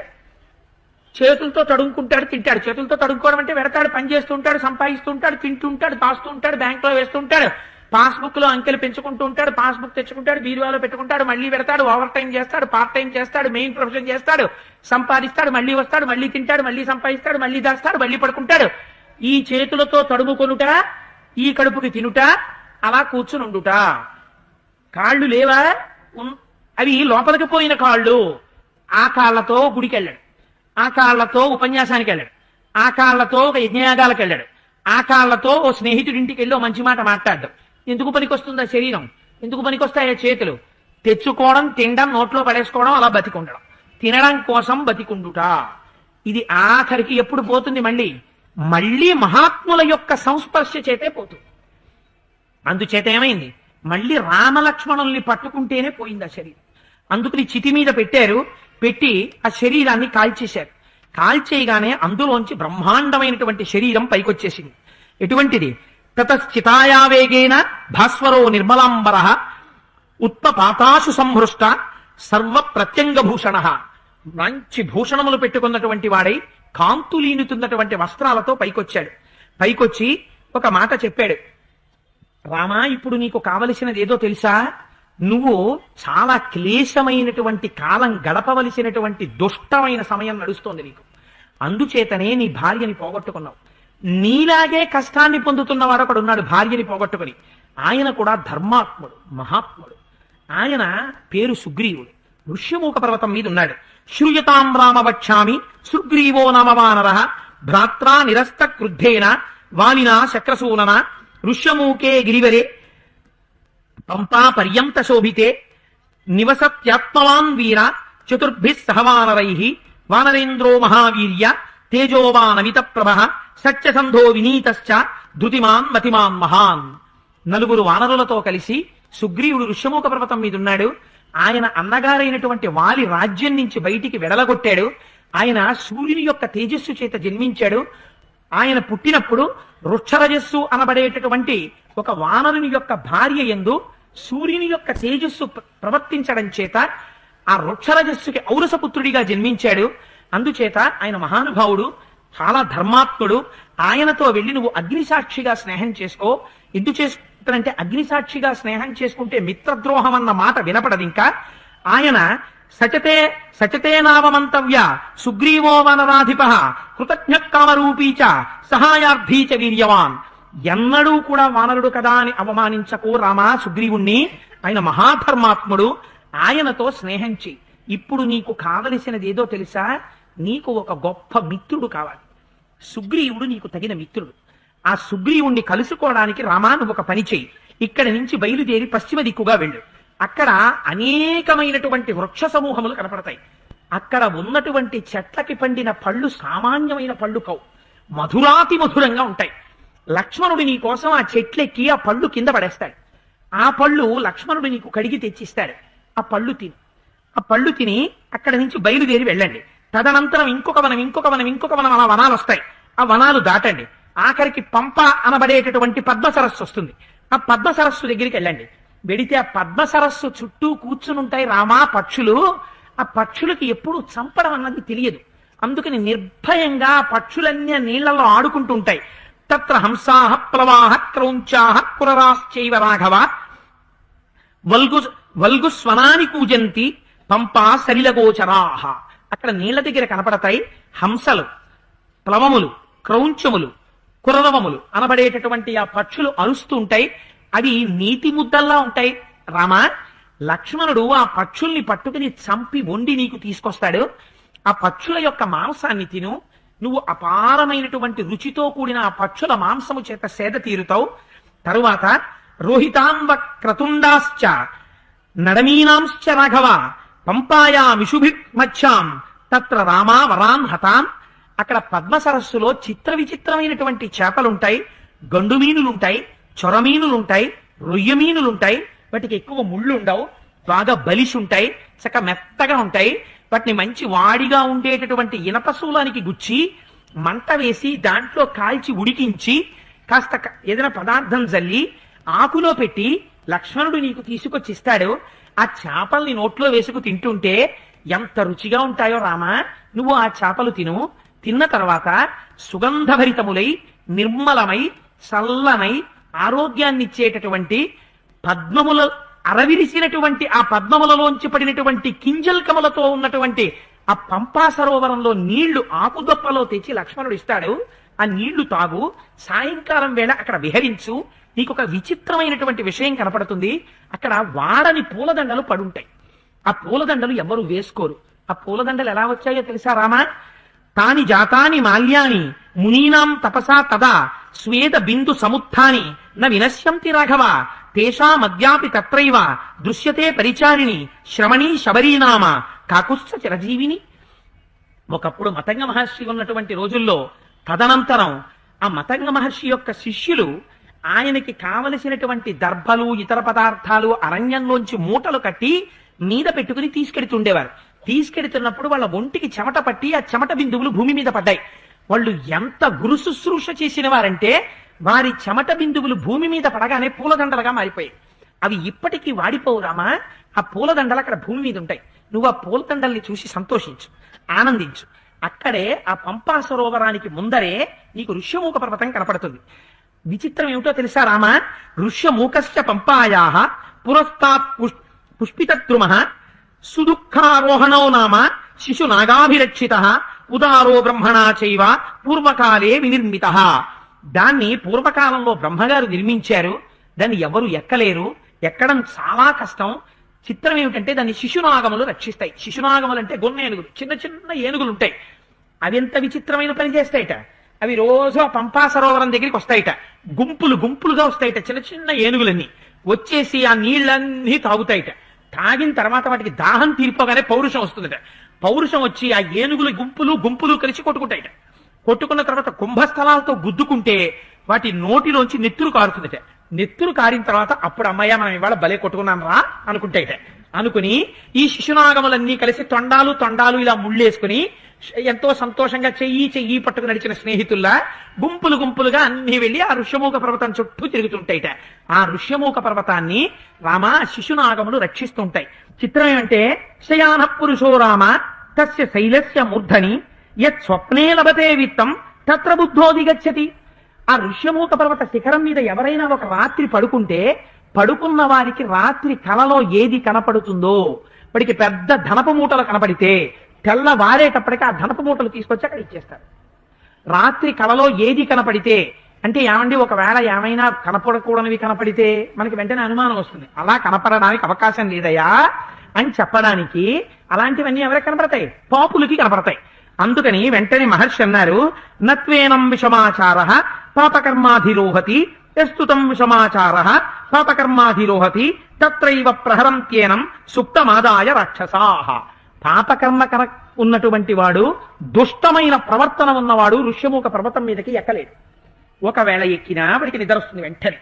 Speaker 1: చేతులతో తడుముకుంటాడు, తింటాడు. చేతులతో తడుముకోవడం అంటే వెడతాడు, పని చేస్తుంటాడు, సంపాదిస్తుంటాడు, తింటుంటాడు, దాస్తుంటాడు, బ్యాంకులో వేస్తుంటాడు, పాస్బుక్ లో అంకెలు పెంచుకుంటూ ఉంటాడు, పాస్బుక్ తెచ్చుకుంటాడు, బీరువాలో పెట్టుకుంటాడు, మళ్ళీ పెడతాడు, ఓవర్ టైం చేస్తాడు, పార్ట్ టైం చేస్తాడు, మెయిన్ ప్రొఫెషన్ చేస్తాడు, సంపాదిస్తాడు, మళ్ళీ వస్తాడు, మళ్ళీ తింటాడు, మళ్ళీ సంపాదిస్తాడు, మళ్ళీ దాస్తాడు, మళ్ళీ పడుకుంటాడు. ఈ చేతులతో తడుముకొనుట, ఈ కడుపుకి తినుట, అలా కూర్చుని ఉండుట. కాళ్ళు లేవా? అవి లోపలికి పోయిన కాళ్ళు. ఆ కాళ్లతో గుడికి వెళ్ళాడు, ఆ కాళ్లతో ఉపన్యాసానికి వెళ్ళాడు, ఆ కాళ్లతో ఒక యజ్ఞయాగాలకు వెళ్ళాడు, ఆ కాళ్లతో ఓ స్నేహితుడింటికి వెళ్ళి ఓ మంచి మాట మాట్లాడడం. ఎందుకు పనికొస్తుందా శరీరం? ఎందుకు పనికొస్తాయా చేతులు? తెచ్చుకోవడం, తినడం, నోట్లో పడేసుకోవడం, అలా బతికుండడం. తినడం కోసం బతికుండుట. ఇది ఆఖరికి ఎప్పుడు పోతుంది? మళ్ళీ మహాత్ముల యొక్క సంస్పర్శ చేతే పోతుంది. అందుచేత ఏమైంది? మళ్ళీ రామలక్ష్మణుల్ని పట్టుకుంటేనే పోయింది ఆ శరీరం. అందుకని చితి మీద పెట్టారు, పెట్టి ఆ శరీరాన్ని కాల్చేశారు. కాల్చేయగానే అందులోంచి బ్రహ్మాండమైనటువంటి శరీరం పైకొచ్చేసింది. ఎటువంటిది? తతశ్చితాయావేగేన భాస్వరో నిర్మలాంబర ఉత్పపాతాశు సంహృష్ట సర్వ ప్రత్యంగభూషణ. మంచి భూషణములు పెట్టుకున్నటువంటి వాడై కాంతులీనుతున్నటువంటి వస్త్రాలతో పైకొచ్చాడు. పైకొచ్చి ఒక మాట చెప్పాడు. రామా, ఇప్పుడు నీకు కావలసినది ఏదో తెలుసా? నువ్వు చాలా క్లేశమైనటువంటి కాలం గడపవలసినటువంటి దుష్టమైన సమయం నడుస్తోంది నీకు. అందుచేతనే నీ భార్యని పోగొట్టుకున్నావు. నీలాగే కష్టాన్ని పొందుతున్నవాడు ఒకడు ఉన్నాడు భార్యని పోగొట్టుకుని. ఆయన కూడా ధర్మాత్ముడు, మహాత్ముడు. ఆయన పేరు సుగ్రీవుడు. ఋష్యమూక పర్వతం మీద ఉన్నాడు. శ్రూయతాం రామ వక్ష్యామి సుగ్రీవో నామ వానరః భ్రాత్రా నిరస్త క్రుద్ధేన వాలినా శక్రసూనన ఋష్యమూకే గిరివరే పంపా పర్యంత శోభితే నివసత్యాత్మవాన్ వీర చతుర్భిః సహవానరైః వానరేంద్రో మహావీర్య తేజోవానమిత ప్రభః సత్యసంధో వినీతశ్చ ధృతిమాన్ మతిమాన్ మహాన్. 4 వానరులతో కలిసి సుగ్రీవుడు ఋష్యమూక పర్వతం మీద ఉన్నాడు. ఆయన అన్నగారైనటువంటి వాలి రాజ్యం నుంచి బయటికి వెడలగొట్టాడు. ఆయన సూర్యుని యొక్క తేజస్సు చేత జన్మించాడు. ఆయన పుట్టినప్పుడు వృక్షరజస్సు అనబడేటటువంటి ఒక వానరుని యొక్క భార్య యందు సూర్యుని యొక్క తేజస్సు ప్రవర్తించడం చేత ఆ వృక్షరజస్సుకి ఔరసపుత్రుడిగా జన్మించాడు. అందుచేత ఆయన మహానుభావుడు, చాలా ధర్మాత్ముడు. ఆయనతో వెళ్ళి నువ్వు అగ్నిసాక్షిగా స్నేహం చేసుకో. ఎందుకు చేసుకుంటానంటే అగ్నిసాక్షిగా స్నేహం చేసుకుంటే మిత్రద్రోహం అన్న మాట వినపడదు. ఇంకా ఆయన సచతే నావమంతవ్య సుగ్రీవో వనరాధిప కృతజ్ఞ కామరూపీచ సహాయార్థీచ వీర్యవాన్. ఎన్నడూ కూడా వానరుడు కదా అని అవమానించకు రామా సుగ్రీవుణ్ణి. ఆయన మహాధర్మాత్ముడు. ఆయనతో స్నేహం చెయ్యి. ఇప్పుడు నీకు కావలసినది ఏదో తెలుసా? నీకు ఒక గొప్ప మిత్రుడు కావాలి. సుగ్రీవుడు నీకు తగిన మిత్రుడు. ఆ సుగ్రీవుణ్ణి కలుసుకోవడానికి రామా నువ్వు ఒక పని చెయ్యి. ఇక్కడి నుంచి బయలుదేరి పశ్చిమ దిక్కుగా వెళ్ళు. అక్కడ అనేకమైనటువంటి వృక్ష సమూహములు కనపడతాయి. అక్కడ ఉన్నటువంటి చెట్లకి పండిన పళ్ళు సామాన్యమైన పళ్ళు కావు, మధురాతి మధురంగా ఉంటాయి. లక్ష్మణుడు నీ కోసం ఆ చెట్లెక్కి ఆ పళ్ళు కింద పడేస్తాడు. ఆ పళ్ళు లక్ష్మణుడు నీకు కడిగి తెచ్చిస్తాడు. ఆ పళ్ళు తిని అక్కడి నుంచి బయలుదేరి వెళ్ళండి. తదనంతరం ఇంకొక వనం అలా వనాలు వస్తాయి. ఆ వనాలు దాటండి. ఆఖరికి పంప అనబడేటటువంటి పద్మ సరస్సు వస్తుంది. ఆ పద్మ సరస్సు దగ్గరికి వెళ్ళండి. వెడితే ఆ పద్మ సరస్సు చుట్టూ కూర్చుని ఉంటాయి రామా పక్షులు. ఆ పక్షులకి ఎప్పుడు చంపడం అన్నది తెలియదు. అందుకని నిర్భయంగా ఆ పక్షులన్నీ నీళ్లలో ఆడుకుంటూ ఉంటాయి. తత్ర హంసాహ ప్లవాహ క్రౌంచాహ కురరాశ్చైవ రాఘవ వల్గు స్వనాని కూజంతి పంపా సలిలగోచరాహ. అక్కడ నీళ్ల దగ్గర కనపడతాయి హంసలు, ప్లవములు, క్రౌంచములు, కురరవములు అనబడేటటువంటి ఆ పక్షులు అరుస్తూ ఉంటాయి. అవి నీటి ముద్దల్లా ఉంటాయి. రామ, లక్ష్మణుడు ఆ పక్షుల్ని పట్టుకుని చంపి వండి నీకు తీసుకొస్తాడు. ఆ పక్షుల యొక్క మాంసాన్ని తిను. నువ్వు అపారమైనటువంటి రుచితో కూడిన ఆ పక్షుల మాంసము చేత సేద తీరుతావు. తరువాత రోహితాంవ క్రతుండాశ్చ నడమీనాంశ్చ రాఘవ పంపాయామిషుభిర్మధ్యాం తత్ర రామా వరాన్ హతాన్. అక్కడ పద్మ సరస్సులో చిత్ర విచిత్రమైనటువంటి చేపలుంటాయి, గండు మీనులుంటాయి, చొరమీనులుంటాయి, రొయ్య మీనులుంటాయి. వాటికి ఎక్కువ ముళ్ళు ఉండవు, బాగా బలిసి ఉంటాయి, చక్క మెత్తగా ఉంటాయి. వాటిని మంచి వాడిగా ఉండేటటువంటి ఇనప శూలానికి గుచ్చి మంట వేసి దాంట్లో కాల్చి ఉడికించి కాస్త ఏదైనా పదార్థం జల్లి ఆకులో పెట్టి లక్ష్మణుడు నీకు తీసుకొచ్చిస్తాడు. ఆ చేపల్ని నోట్లో వేసుకు తింటుంటే ఎంత రుచిగా ఉంటాయో రామా. నువ్వు ఆ చేపలు తిను. తిన్న తర్వాత సుగంధభరితములై నిర్మలమై చల్లనై ఆరోగ్యాన్నిచ్చేటటువంటి పద్మముల అరవిరిసినటువంటి ఆ పద్మములలోంచి పడినటువంటి కింజల్కములతో ఉన్నటువంటి ఆ పంపా సరోవరంలో నీళ్లు ఆకుదొప్పలో తెచ్చి లక్ష్మణుడు ఇస్తాడు. ఆ నీళ్లు తాగు. సాయంకాలం వేళ అక్కడ విహరించు. నీకు ఒక విచిత్రమైనటువంటి విషయం కనపడుతుంది. అక్కడ వాడని పూలదండలు పడుంటాయి. ఆ పూలదండలు ఎవరు వేసుకోరు. ఆ పూలదండలు ఎలా వచ్చాయో తెలుసా రామా? తాని జాతాని మాల్యాని మునీనాం తపసా తదా స్వేద బిందు సముత్థాని న వినశ్యంతి రాఘవ తేషామద్యాపి తత్రైవ దృశ్యతే పరిచారిణి శ్రమణీ శబరీనామ కాకుత్స చిరజీవిని. ఒకప్పుడు మతంగ మహర్షి ఉన్నటువంటి రోజుల్లో తదనంతరం ఆ మతంగ మహర్షి యొక్క శిష్యులు ఆయనకి కావలసినటువంటి దర్భలు ఇతర పదార్థాలు అరణ్యంలోంచి మూటలు కట్టి మీద పెట్టుకుని తీసుకెడుతుండేవారు. తీసుకెడుతున్నప్పుడు వాళ్ళ ఒంటికి చెమట పట్టి ఆ చెమట బిందువులు భూమి మీద పడ్డాయి. వాళ్ళు ఎంత గురు శుశ్రూష చేసిన వారంటే వారి చెమట బిందువులు భూమి మీద పడగానే పూలదండలుగా మారిపోయాయి. అవి ఇప్పటికీ వాడిపోవు రామా. ఆ పూలదండలు అక్కడ భూమి మీద ఉంటాయి. నువ్వు ఆ పూలదండల్ని చూసి సంతోషించు, ఆనందించు. అక్కడే ఆ పంపా సరోవరానికి ముందరే నీకు ఋష్యమూక పర్వతం కనపడుతుంది. విచిత్రం ఏమిటో తెలుసా రామా? ఋష్యమూకశ్చ పంపాయా పురస్తాత్ పుష్పితద్రుమ సుదుఃఖారోహణో నామ శిశు నాగాభిరక్షిత ఉదారో బ్రహ్మణా చైవ పూర్వకాలే వినిర్మిత. దాన్ని పూర్వకాలంలో బ్రహ్మగారు నిర్మించారు. దాన్ని ఎవరు ఎక్కలేరు. ఎక్కడం చాలా కష్టం. చిత్రం ఏమిటంటే దాన్ని శిశునాగములు రక్షిస్తాయి. శిశునాగములు అంటే గొన్న ఏనుగులు, చిన్న చిన్న ఏనుగులు ఉంటాయి. అవి ఎంత విచిత్రమైన పని చేస్తాయిట. అవి రోజు ఆ పంపా సరోవరం దగ్గరికి వస్తాయిట. గుంపులు గుంపులుగా వస్తాయిట చిన్న చిన్న ఏనుగులన్నీ. వచ్చేసి ఆ నీళ్ళన్నీ తాగుతాయిట. తాగిన తర్వాత వాటికి దాహం తీరిపోగానే పౌరుషం వస్తుందట. పౌరుషం వచ్చి ఆ ఏనుగులు గుంపులు గుంపులు కలిసి కొట్టుకుంటాయిట. కొట్టుకున్న తర్వాత కుంభస్థలాలతో గుద్దుకుంటే వాటి నోటిలోంచి నెత్తురు కారుతుందట. నెత్తురు కారిన తర్వాత అప్పుడు అమ్మయ్య మనం ఇవాళ భలే కొట్టుకున్నాం రా అనుకుంటాయిట. అనుకుని ఈ శిశునాగములన్నీ కలిసి తొండాలు ఇలా ముళ్ళేసుకుని ఎంతో సంతోషంగా చెయ్యి పట్టుకు నడిచిన స్నేహితుల్లా గుంపులు గుంపులుగా అన్ని వెళ్లి ఆ ఋష్యమూక పర్వతం చుట్టూ తిరుగుతుంటాయిట. ఆ ఋష్యమూక పర్వతాన్ని రామ శిశునాగములు రక్షిస్తుంటాయి. చిత్రం ఏమంటే శయాన పురుషో రామ తస్య శైలస్య మూర్ధని యత్ స్వప్నే లభతే విత్తం తత్ర బుద్ధోది గచ్చతి. ఆ ఋష్యమూక పర్వత శిఖరం మీద ఎవరైనా ఒక రాత్రి పడుకుంటే పడుకున్న వారికి రాత్రి కలలో ఏది కనపడుతుందో వాడికి పెద్ద ధనపు మూటలు కనపడితే తెల్లవారేటప్పటికీ ఆ ధనపు మూటలు తీసుకొచ్చి అక్కడ ఇచ్చేస్తారు. రాత్రి కలలో ఏది కనపడితే అంటే ఏమండి ఒకవేళ ఏమైనా కనపడకూడనివి కనపడితే మనకి వెంటనే అనుమానం వస్తుంది. అలా కనపడడానికి అవకాశం లేదయా అని చెప్పడానికి అలాంటివన్నీ ఎవరికి కనపడతాయి? పాపులకి కనపడతాయి. అందుకని వెంటనే మహర్షి అన్నారు నత్వేనం విషమాచార పాపకర్మాధిరోహతి ప్రస్తుతం విషమాచార పాపకర్మాధిరోహతి తత్రైవ ప్రహరంత్యేనం సుప్తమాదాయ రాక్షసాః. పాపకర్మ ఉన్నటువంటి వాడు దుష్టమైన ప్రవర్తన ఉన్నవాడు ఋష్యమూక పర్వతం మీదకి ఎక్కలేడు. ఒకవేళ ఎక్కినా వాడికి నిద్ర వస్తుంది. వెంటనే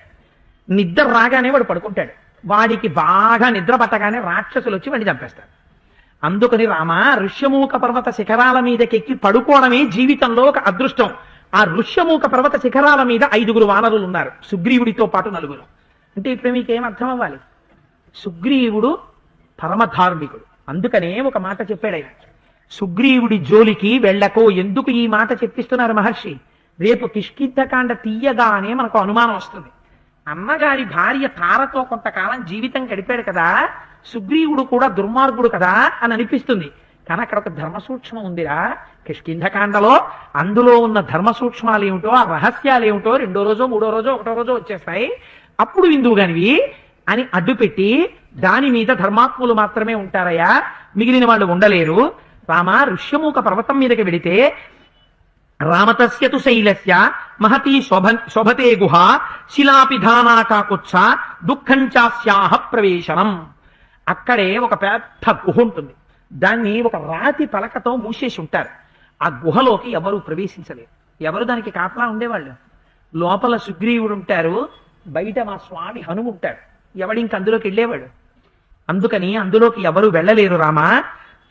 Speaker 1: నిద్ర రాగానే వాడు పడుకుంటాడు. వాడికి బాగా నిద్ర పట్టగానే రాక్షసులు వచ్చి వాడిని చంపేస్తారు. అందుకని రామ, ఋష్యమూక పర్వత శిఖరాల మీదకెక్కి పడుకోవడమే జీవితంలో ఒక అదృష్టం. ఆ ఋష్యమూక పర్వత శిఖరాల మీద 5 వానరులు ఉన్నారు, సుగ్రీవుడితో పాటు 4. అంటే ఇప్పుడు మీకేం అర్థం అవ్వాలి? సుగ్రీవుడు పరమధార్మికుడు. అందుకనే ఒక మాట చెప్పాడు ఆయన, సుగ్రీవుడి జోలికి వెళ్ళకో. ఎందుకు ఈ మాట చెప్పిస్తున్నారు మహర్షి? రేపు కిష్కింధకాండ తీయగానే మనకు అనుమానం వస్తుంది. అన్నగారి భార్య తారతో కొంతకాలం జీవితం గడిపాడు కదా, సుగ్రీవుడు కూడా దుర్మార్గుడు కదా అని అనిపిస్తుంది. కానీ అక్కడ ఒక ధర్మ సూక్ష్మం ఉందిరా కిష్కింధకాండలో. అందులో ఉన్న ధర్మ సూక్ష్మాలు ఏమిటో, ఆ రహస్యాలు ఏమిటో 2వ రోజో 3వ రోజో 1వ రోజో వచ్చేస్తాయి. అప్పుడు విందువుగానివి అని అడ్డుపెట్టి దాని మీద ధర్మాత్ములు మాత్రమే ఉంటారయ్యా, మిగిలిన వాళ్ళు ఉండలేరు. రామ, ఋష్యమూక పర్వతం మీదకి వెడితే రామతస్యతు శైలస్య మహతీ శోభతే గుహ శిలాపిధానాకాకుత్స దుఃఖంచాస్యాహ ప్రవేశనం. అక్కడే ఒక పెద్ద గుహ ఉంటుంది. దాన్ని ఒక రాతి పలకతో మూసేసి ఉంటారు. ఆ గుహలోకి ఎవరు ప్రవేశించలేరు. ఎవరు దానికి కాపలా ఉండేవాళ్ళు? లోపల సుగ్రీవుడు ఉంటారు, బయట మా స్వామి హనుమ ఉంటాడు. ఎవడింక అందులోకి వెళ్ళేవాడు? అందుకని అందులోకి ఎవరు వెళ్ళలేరు రామ.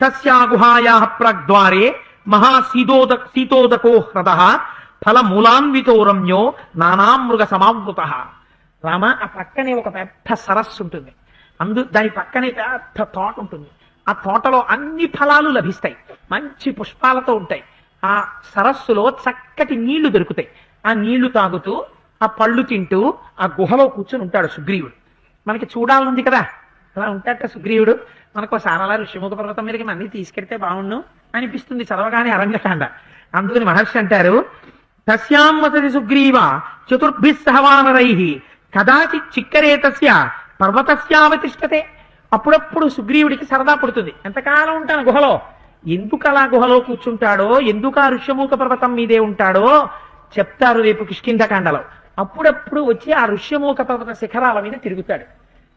Speaker 1: తస్యా గుహాయా ప్రగ్ద్వారే శీతోదకో హ్రద ఫలమూలాన్వితో రమ్యో నానామృగ సమావృత. రామ, ఆ పక్కనే ఒక పెద్ద సరస్సు ఉంటుంది. దాని పక్కనే పెద్ద తోట ఉంటుంది. ఆ తోటలో అన్ని ఫలాలు లభిస్తాయి, మంచి పుష్పాలతో ఉంటాయి. ఆ సరస్సులో చక్కటి నీళ్లు దొరుకుతాయి. ఆ నీళ్లు తాగుతూ ఆ పళ్ళు తింటూ ఆ గుహలో కూర్చొని ఉంటాడు సుగ్రీవుడు. మనకి చూడాలనుంది కదా, అలా ఉంటాడట సుగ్రీవుడు. మనకు సారాల ఋష్యమూక పర్వతం మీదకి మళ్ళీ తీసుకెడితే బాగుండు అనిపిస్తుంది చదవగానే అరణ్యకాండ. అందుకని మహర్షి అంటారు, తస్యాం వసతి సుగ్రీవ చతుర్భిః సహ వానరైః కదాచిత్ చిక్కరేతస్య పర్వతస్యావతిష్టతే. అప్పుడప్పుడు సుగ్రీవుడికి సరదా పుడుతుంది, ఎంతకాలం ఉంటాను గుహలో, ఎందుకు అలా గుహలో కూర్చుంటాడో, ఎందుకు ఆ ఋష్యమూక పర్వతం మీదే ఉంటాడో చెప్తారు రేపు కిష్కింధకాండలో. అప్పుడప్పుడు వచ్చి ఆ ఋష్యమూక పర్వత శిఖరాల మీద తిరుగుతాడు.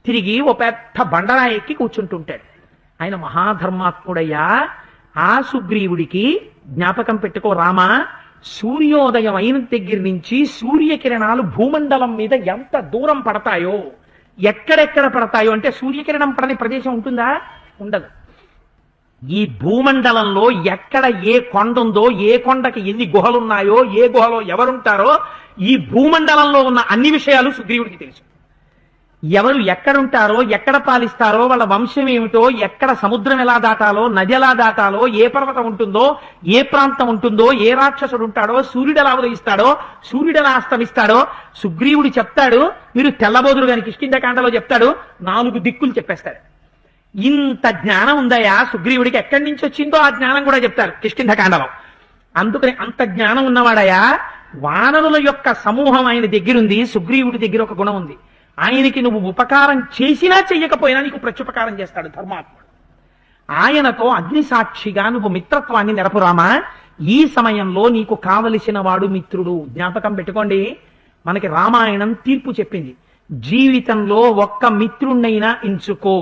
Speaker 1: తిరిగి ఓ పెద్ద బండరా ఎక్కి కూర్చుంటుంటాడు. ఆయన మహాధర్మాత్ముడయ్యా. ఆ సుగ్రీవుడికి జ్ఞాపకం పెట్టుకో రామ, సూర్యోదయం అయిన దగ్గర నుంచి సూర్యకిరణాలు భూమండలం మీద ఎంత దూరం పడతాయో, ఎక్కడెక్కడ పడతాయో అంటే సూర్యకిరణం పడని ప్రదేశం ఉంటుందా? ఉండదు. ఈ భూమండలంలో ఎక్కడ ఏ కొండ ఉందో, ఏ కొండకి ఎన్ని గుహలున్నాయో, ఏ గుహలో ఎవరుంటారో, ఈ భూమండలంలో ఉన్న అన్ని విషయాలు సుగ్రీవుడికి తెలుసు. ఎవరు ఎక్కడుంటారో, ఎక్కడ పాలిస్తారో, వాళ్ళ వంశం ఏమిటో, ఎక్కడ సముద్రం ఎలా దాటాలో, నది ఎలా దాటాలో, ఏ పర్వతం ఉంటుందో, ఏ ప్రాంతం ఉంటుందో, ఏ రాక్షసుడు ఉంటాడో, సూర్యుడు ఎలా ఉదయిస్తాడో, సూర్యుడు ఎలా అస్తమిస్తాడో సుగ్రీవుడు చెప్తాడు. మీరు తెల్లబోదురు గాని కిష్కింధకాండలో చెప్తాడు, 4 దిక్కులు చెప్పేస్తాడు. ఇంత జ్ఞానం ఉందయా సుగ్రీవుడికి. ఎక్కడి నుంచి వచ్చిందో ఆ జ్ఞానం కూడా చెప్తారు కిష్కింధకాండలో. అందుకని అంత జ్ఞానం ఉన్నవాడయా. వానరుల యొక్క సమూహం ఆయన దగ్గరుంది. సుగ్రీవుడి దగ్గర ఒక గుణం ఉంది, ఆయనకి నువ్వు ఉపకారం చేసినా చెయ్యకపోయినా నీకు ప్రత్యుపకారం చేస్తాడు ధర్మాత్ముడు. ఆయనతో అగ్నిసాక్షిగా నువ్వు మిత్రత్వాన్ని నెరపురామా. ఈ సమయంలో నీకు కావలసిన వాడు మిత్రుడు. జ్ఞాపకం పెట్టుకోండి, మనకి రామాయణం తీర్పు చెప్పింది, జీవితంలో ఒక్క మిత్రుణ్ణైనా ఎంచుకో.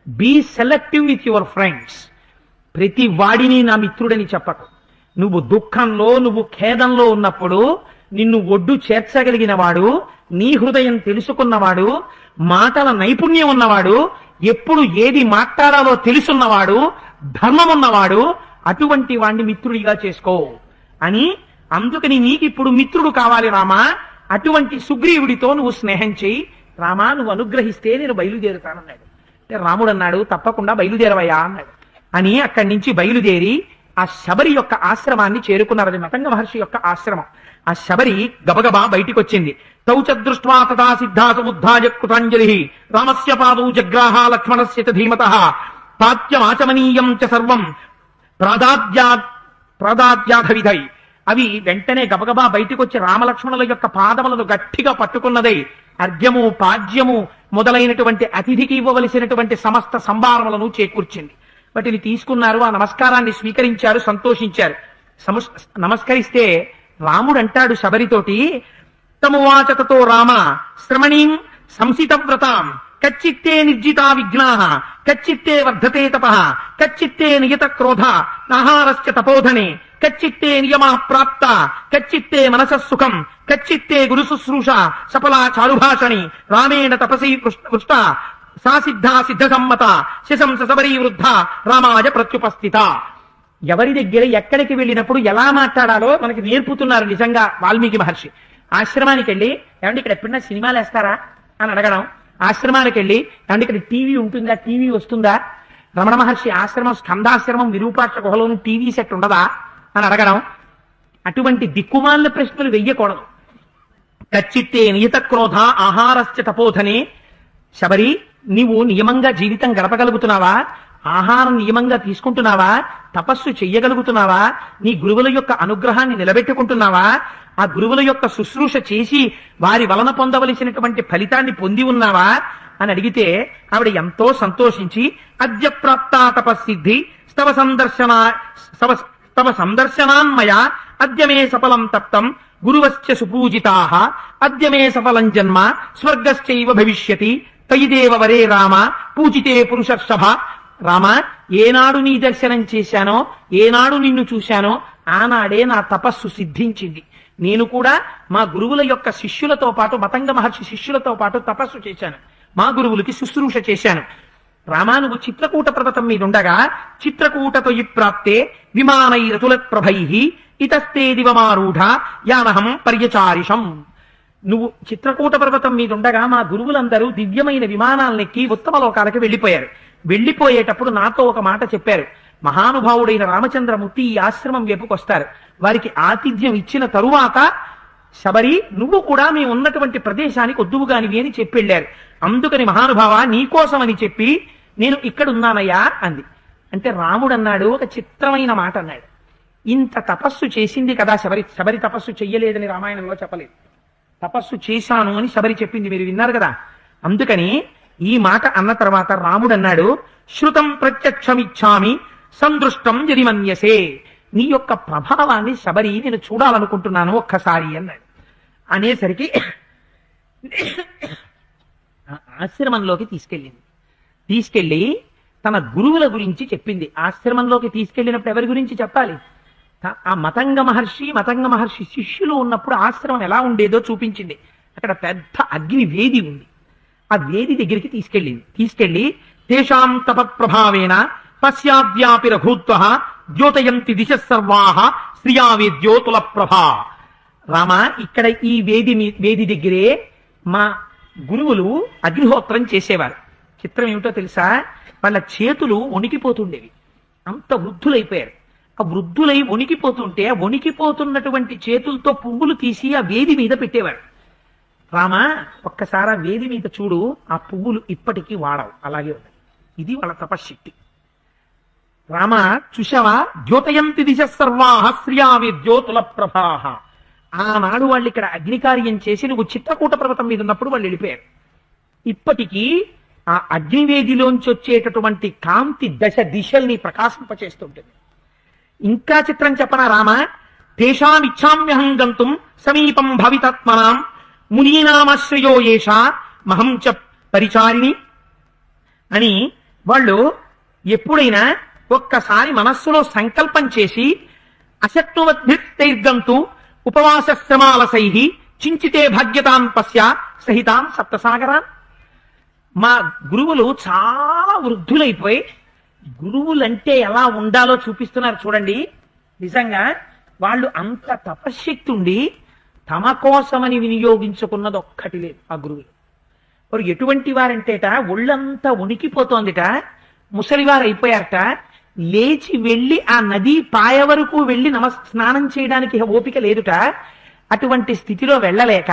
Speaker 1: Be selective with your friends. ప్రతి వాడిని నా మిత్రుడని చెప్పకు. నువ్వు దుఃఖంలో, నువ్వు ఖేదంలో ఉన్నప్పుడు నిన్ను ఒడ్డు చేర్చగలిగిన వాడు, నీ హృదయం తెలుసుకున్నవాడు, మాటల నైపుణ్యం ఉన్నవాడు, ఎప్పుడు ఏది మాట్లాడాలో తెలుసున్నవాడు, ధర్మం ఉన్నవాడు, అటువంటి వాణ్ణి మిత్రుడిగా చేసుకో అని. అందుకని నీకిప్పుడు మిత్రుడు కావాలి రామా. అటువంటి సుగ్రీవుడితో నువ్వు స్నేహం చేయి రామా. నువ్వు అనుగ్రహిస్తే నేను బయలుదేరుతానన్నాడు. అంటే రాముడు అన్నాడు, తప్పకుండా బయలుదేరవయ్యా అన్నాడు. అని అక్కడి నుంచి బయలుదేరి ఆ శబరి యొక్క ఆశ్రమాన్ని చేరుకున్నారు. అది మతంగ మహర్షి యొక్క ఆశ్రమం. ఆ శబరి గబగబా బయటికి వచ్చింది. తౌచ దృష్ట్వా తథా సిద్ధా సముద్ధాయ కృతాంజలి రామస్య పాదౌ జగ్రాహ లక్ష్మణస్య చ ధీమతః తాత్యమాచమనీయం చ సర్వం ప్రాదాద్యాధవిధై. అవి వెంటనే గబగబా బయటికి వచ్చి రామలక్ష్మణుల యొక్క పాదములను గట్టిగా పట్టుకున్నదై అర్ఘ్యము, పాద్యము మొదలైనటువంటి అతిథికి ఇవ్వవలసినటువంటి సమస్త సంభారములను చేకూర్చింది. వాటిని తీసుకున్నారు, ఆ నమస్కారాన్ని స్వీకరించారు, సంతోషించారు. నమస్కరిస్తే రాముడు అంటాడు శబరితోటి, తమువాచతతో రామ శ్రమణీం సంసిత వ్రతాం కచ్చిత్తే నిర్జితా విఘ్నాః కచ్చిత్తే వర్ధతే తపః కచ్చిత్తే నియత క్రోధ నాహారస్య తపోధనే కచ్చిత్తే నియమా ప్రాప్త కచ్చిత్తే మనసస్సుఖం కచ్చిత్తే గురు శుశ్రూష సఫలా చారుభాషణి రామేణ తపసీ పృష్ట సా సిద్ధ సిద్ధ సమ్మత శశంస సబరీ వృద్ధ రామాయ ప్రత్యుపస్థిత. ఎవరి దగ్గర ఎక్కడికి వెళ్ళినప్పుడు ఎలా మాట్లాడాలో మనకి నేర్పుతున్నారు నిజంగా వాల్మీకి మహర్షి. ఆశ్రమానికి వెళ్ళి ఏమంటే ఇక్కడ ఎప్పుడైనా సినిమాలు వేస్తారా అని అడగడం, ఆశ్రమానికి వెళ్ళి ఏమంటే ఇక్కడ టీవీ ఉంటుందా, టీవీ వస్తుందా, రమణ మహర్షి ఆశ్రమం స్కందాశ్రమం విరూపాక్ష గుహలోని టీవీ సెట్ ఉండదా అని అడగడం, అటువంటి దిక్కుమాలిన ప్రశ్నలు వెయ్యకూడదు. కచ్చిత్తే నియత క్రోధ ఆహారశ్చ తపోధనే. శబరి, నీవు నియమంగా జీవితం గడపగలుగుతున్నావా, ఆహారం నియమంగా తీసుకుంటున్నావా, తపస్సు చెయ్యగలుగుతున్నావా, నీ గురువుల యొక్క అనుగ్రహాన్ని నిలబెట్టుకుంటున్నావా, ఆ గురువుల యొక్క శుశ్రూష చేసి వారి వలన పొందవలసినటువంటి ఫలితాన్ని పొంది ఉన్నావా అని అడిగితే ఆవిడ ఎంతో సంతోషించి అద్య ప్రాప్తా తపస్సిద్ధి తవ సందర్శనాన్మయ అద్యమే సఫలం తప్తం గురువశ్చ సుపూజితాః అద్యమే సఫలం జన్మ స్వర్గశ్చైవ భవిష్యతి తయిదేవ వరే రామ పూజితే పురుషర్షభ. రామ, ఏనాడు నీ దర్శనం చేశానో, ఏనాడు నిన్ను చూశానో ఆనాడే నా తపస్సు సిద్ధించింది. నేను కూడా మా గురువుల యొక్క శిష్యులతో పాటు, మతంగ మహర్షి శిష్యులతో పాటు తపస్సు చేశాను, మా గురువులకి శుశ్రూష చేశాను. రామా, నువ్వు చిత్రకూట పర్వతం మీద ఉండగా చిత్రకూటతో ప్రాప్తే విమానైరతులత్ ప్రభై ఇతస్తే దివమారూఢ యానహం పర్యచారిషం. నువ్వు చిత్రకూట పర్వతం మీద ఉండగా మా గురువులందరూ దివ్యమైన విమానాలెక్కి ఉత్తమ లోకాలకు వెళ్లిపోయారు. వెళ్లిపోయేటప్పుడు నాతో ఒక మాట చెప్పారు. మహానుభావుడైన రామచంద్రమూర్తి ఈ ఆశ్రమం వైపుకొస్తారు, వారికి ఆతిథ్యం ఇచ్చిన తరువాత శబరి నువ్వు కూడా మేము ఉన్నటువంటి ప్రదేశానికి వద్దువుగానివి అని చెప్పి వెళ్ళారు. అందుకని మహానుభావ నీకోసమని చెప్పి నేను ఇక్కడున్నానయ్యా అంది. అంటే రాముడు అన్నాడు, ఒక చిత్రమైన మాట అన్నాడు. ఇంత తపస్సు చేసింది కదా శబరి, శబరి తపస్సు చెయ్యలేదని రామాయణంలో చెప్పలేదు, తపస్సు చేశాను అని శబరి చెప్పింది, మీరు విన్నారు కదా. అందుకని ఈ మాట అన్న తర్వాత రాముడు అన్నాడు, శృతం ప్రత్యక్షమిచ్చామి సందృష్టం యది మన్యసే. నీ యొక్క ప్రభావాన్ని శబరి నేను చూడాలనుకుంటున్నాను ఒక్కసారి అన్నాడు. అనేసరికి ఆశ్రమంలోకి తీసుకెళ్లి తన గురువుల గురించి చెప్పింది. ఆశ్రమంలోకి తీసుకెళ్లినప్పుడు ఎవరి గురించి చెప్పాలి? ఆ మతంగ మహర్షి శిష్యులు ఉన్నప్పుడు ఆశ్రమం ఎలా ఉండేదో చూపించింది. అక్కడ పెద్ద అగ్ని వేది ఉంది. ఆ వేది దగ్గరికి తీసుకెళ్లి తేషాం తపత్ప్రభావేన పశ్చాద్యాపి రఘూత్వ ద్యోతయంతి దిశ సర్వాహ శ్రియావేద్యోతుల ప్రభా. రామ, ఇక్కడ ఈ వేది దగ్గరే మా గురువులు అగ్నిహోత్రం చేసేవారు. చిత్రం ఏమిటో తెలుసా? వాళ్ళ చేతులు వణికిపోతుండేవి, అంత వృద్ధులైపోయారు. ఆ వృద్ధులై వణికిపోతుంటే ఆ వణికిపోతున్నటువంటి చేతులతో పువ్వులు తీసి ఆ వేది మీద పెట్టేవారు. రామ, ఒక్కసారి ఆ వేది మీద చూడు, ఆ పువ్వులు ఇప్పటికీ వాడవు, అలాగే ఉన్నాయి. ఇది వాళ్ళ తపశ్శక్తి. రామ, చూశావా? ద్యోతయంతి దిశ సర్వాహ శ్రియావేద్యోతుల ప్రభాహ. ఆనాడు వాళ్ళు ఇక్కడ అగ్నికార్యం చేసి నువ్వు చిత్రకూట పర్వతం మీద ఉన్నప్పుడు వాళ్ళు వెళ్ళిపోయారు. ఇప్పటికీ ఆ అగ్నివేదిలోంచి వచ్చేటటువంటి కాంతి దిశల్ని ప్రకాశింపచేస్తుంటుంది. ఇంకా చిత్రం చెప్పనా రామ? తేషామిచ్చామ్యహం గంతుం సమీపం భవితాత్మనాం మునీనామాశ్రయో ఏష మహం చ పరిచారిణి అని వాళ్ళు ఎప్పుడైనా ఒక్కసారి మనస్సులో సంకల్పం చేసి అశక్నువద్భిర్గంతు ఉపవాసశ్రమాలసై చించితే భాగ్యతాం పశ్య సహితాం సప్తసాగరాన్. మా గురువులు చాలా వృద్ధులైపోయి గురువులంటే ఎలా ఉండాలో చూపిస్తున్నారు చూడండి. నిజంగా వాళ్ళు అంత తపశ్శక్తి ఉండి తమ కోసమని వినియోగించుకున్నది ఒక్కటి లేదు. ఆ గురువులు వారు ఎటువంటి వారంటేట ఒళ్ళంతా ఉనికిపోతోందిట, ముసలివారు అయిపోయారట. లేచి వెళ్లి ఆ నదీ పాయ వరకు వెళ్లి స్నానం చేయడానికి ఓపిక లేదుట. అటువంటి స్థితిలో వెళ్ళలేక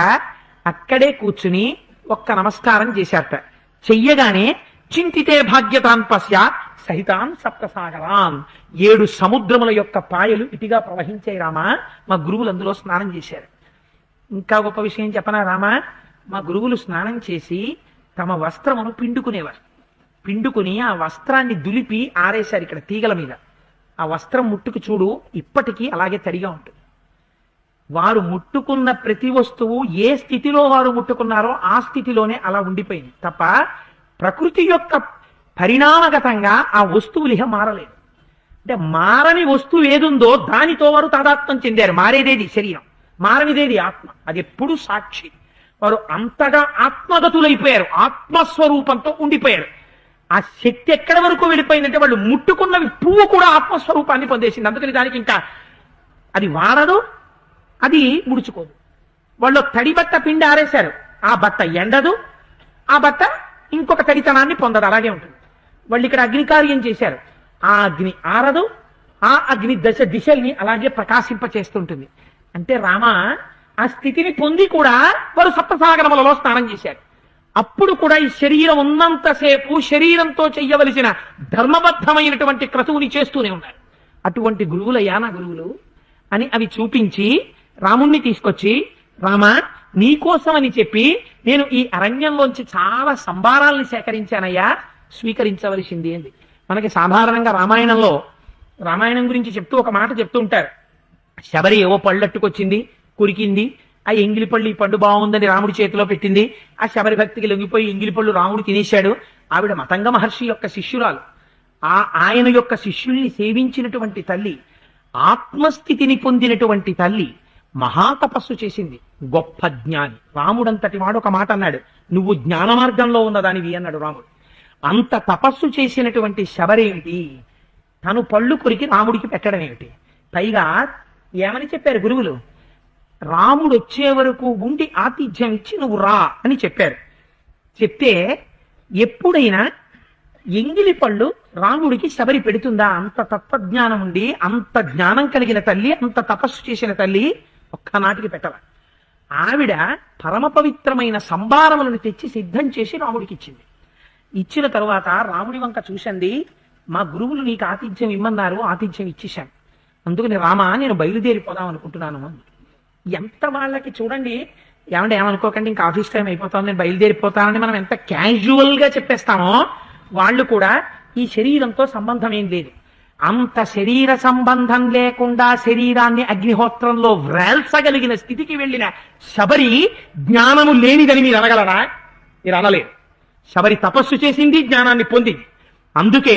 Speaker 1: అక్కడే కూర్చుని ఒక్క నమస్కారం చేశారట. చెయ్యగానే చింతితే భాగ్యతాన్ పశ్య సహితాన్ సప్తసాగరాన్. 7 సముద్రముల యొక్క పాయలు ఇటుగా ప్రవహించాయి రామా. మా గురువులు అందులో స్నానం చేశారు. ఇంకా గొప్ప విషయం చెప్పనా రామా? మా గురువులు స్నానం చేసి తమ వస్త్రమును పిండుకునేవారు. పిండుకుని ఆ వస్త్రాన్ని దులిపి ఆరేశారు ఇక్కడ తీగల మీద. ఆ వస్త్రం ముట్టుకు చూడు, ఇప్పటికీ అలాగే తడిగా ఉంటుంది. వారు ముట్టుకున్న ప్రతి వస్తువు ఏ స్థితిలో వారు ముట్టుకున్నారో ఆ స్థితిలోనే అలా ఉండిపోయింది తప్ప ప్రకృతి యొక్క పరిణామగతంగా ఆ వస్తువులు ఇహ మారలేదు. అంటే మారని వస్తువు ఏదుందో దానితో వారు తాదాత్మ్యం చెందారు. మారేదేది శరీరం, మారనిదేది ఆత్మ. అది ఎప్పుడు సాక్షి. వారు అంతగా ఆత్మగతులైపోయారు, ఆత్మస్వరూపంతో ఉండిపోయారు. ఆ శక్తి ఎక్కడి వరకు వెళ్ళిపోయిందంటే వాళ్ళు ముట్టుకున్నవి పువ్వు కూడా ఆత్మస్వరూపాన్ని పొందేసింది. అందుకని దానికి ఇంకా అది వాడదు, అది ముడుచుకోదు. వాళ్ళు తడి బట్ట పిండి ఆరేశారు, ఆ బట్ట ఎండదు, ఆ బట్ట ఇంకొక తడితనాన్ని పొందదు, అలాగే ఉంటుంది. వాళ్ళు ఇక్కడ అగ్నికార్యం చేశారు, ఆ అగ్ని ఆరదు, ఆ అగ్ని దిశల్ని అలాగే ప్రకాశింప చేస్తుంటుంది. అంటే రామ ఆ స్థితిని పొంది కూడా వారు సప్తసాగరములలో స్నానం చేశారు. అప్పుడు కూడా ఈ శరీరం ఉన్నంతసేపు శరీరంతో చెయ్యవలసిన ధర్మబద్ధమైనటువంటి క్రతువుని చేస్తూనే ఉన్నారు. అటువంటి గురువులయ్యా నా గురువులు అని అవి చూపించి రాముణ్ణి తీసుకొచ్చి, రామ నీకోసం అని చెప్పి నేను ఈ అరణ్యంలోంచి చాలా సంభారాల్ని సేకరించానయ్యా, స్వీకరించవలసింది అంది. మనకి సాధారణంగా రామాయణం గురించి చెప్తూ ఒక మాట చెప్తూ ఉంటారు. శబరి ఏవో పళ్ళట్టుకొచ్చింది, కురికింది, ఆ ఎంగిలి పళ్ళు ఈ పండు బాగుందని రాముడి చేతిలో పెట్టింది, ఆ శబరి భక్తికి లొంగిపోయి ఎంగిలి పళ్ళు రాముడు తినేశాడు. ఆవిడ మతంగ మహర్షి యొక్క శిష్యురాలు, ఆయన యొక్క శిష్యుల్ని సేవించినటువంటి తల్లి, ఆత్మస్థితిని పొందినటువంటి తల్లి, మహాతపస్సు చేసింది, గొప్ప జ్ఞాని. రాముడంతటి వాడు ఒక మాట అన్నాడు, నువ్వు జ్ఞాన మార్గంలో ఉన్నదానివి అన్నాడు రాముడు. అంత తపస్సు చేసినటువంటి శబరేమిటి తను పళ్ళు కొరికి రాముడికి పెట్టడం ఏమిటి? పైగా ఏమని చెప్పారు గురువులు? రాముడు వచ్చే వరకు ఉండి ఆతిథ్యం ఇచ్చి నువ్వు రా అని చెప్పారు. చెప్తే ఎప్పుడైనా ఎంగిలి పళ్ళు రాముడికి శబరి పెడుతుందా? అంత తత్వజ్ఞానం ఉండి, అంత జ్ఞానం కలిగిన తల్లి, అంత తపస్సు చేసిన తల్లి ఒక్కనాటికి పెట్టాల. ఆవిడ పరమ పవిత్రమైన సంభారములను తెచ్చి సిద్ధం చేసి రాముడికి ఇచ్చింది. ఇచ్చిన తరువాత రాముడి వంక చూసింది, మా గురువులు నీకు ఆతిథ్యం ఇమ్మన్నారు, ఆతిథ్యం ఇచ్చేశాను, అందుకని రామ నేను బయలుదేరిపోదాం అనుకుంటున్నాను అని. ఎంత వాళ్ళకి చూడండి, ఏమనుకోకండి ఇంకా ఆఫీస్ టైం అయిపోతాను నేను బయలుదేరిపోతానని మనం ఎంత క్యాజువల్ గా చెప్పేస్తామో, వాళ్ళు కూడా ఈ శరీరంతో సంబంధం ఏం లేదు. అంత శరీర సంబంధం లేకుండా శరీరాన్ని అగ్నిహోత్రంలో వ్రేల్చగలిగిన స్థితికి వెళ్ళిన శబరి జ్ఞానము లేనిదని మీరు అనగలరా? మీరు అనలేరు. శబరి తపస్సు చేసింది, జ్ఞానాన్ని పొందింది. అందుకే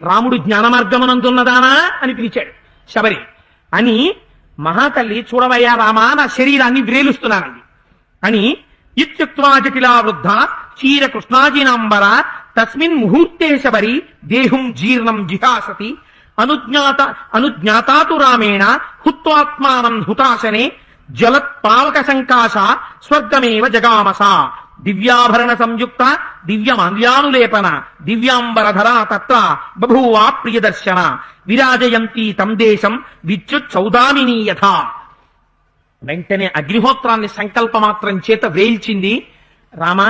Speaker 1: రాముడు జ్ఞాన మార్గమనందున్నదానా అని పిలిచాడు శబరి అని. మహాతల్లి చూడవయ్యా రామా, నా శరీరాన్ని వ్రేలుస్తున్నానండి అని ఇత్యుక్త్వా జటిలా వృద్ధ క్షీర కృష్ణాజినాంబర తస్మిన్ ముహూర్తే శబరి దేహం జీర్ణం జిహాసతి అనుజ్ఞాతాతు రామేణ హుత్వాత్మానం హుతాశనే జలత్ పావక సంకాశ స్వర్గమేవ జగామస దివ్యాభరణ సంయుక్త దివ్యమాల్యానులేపన దివ్యాంబరధరా తత్ర బభూవా ప్రియదర్శన విరాజయంతి తం దేశం విద్యుత్ సౌదామిని యథా. వెంటనే అగ్నిహోత్రాన్ని సంకల్పమాత్రం చేత వేల్చింది. రామ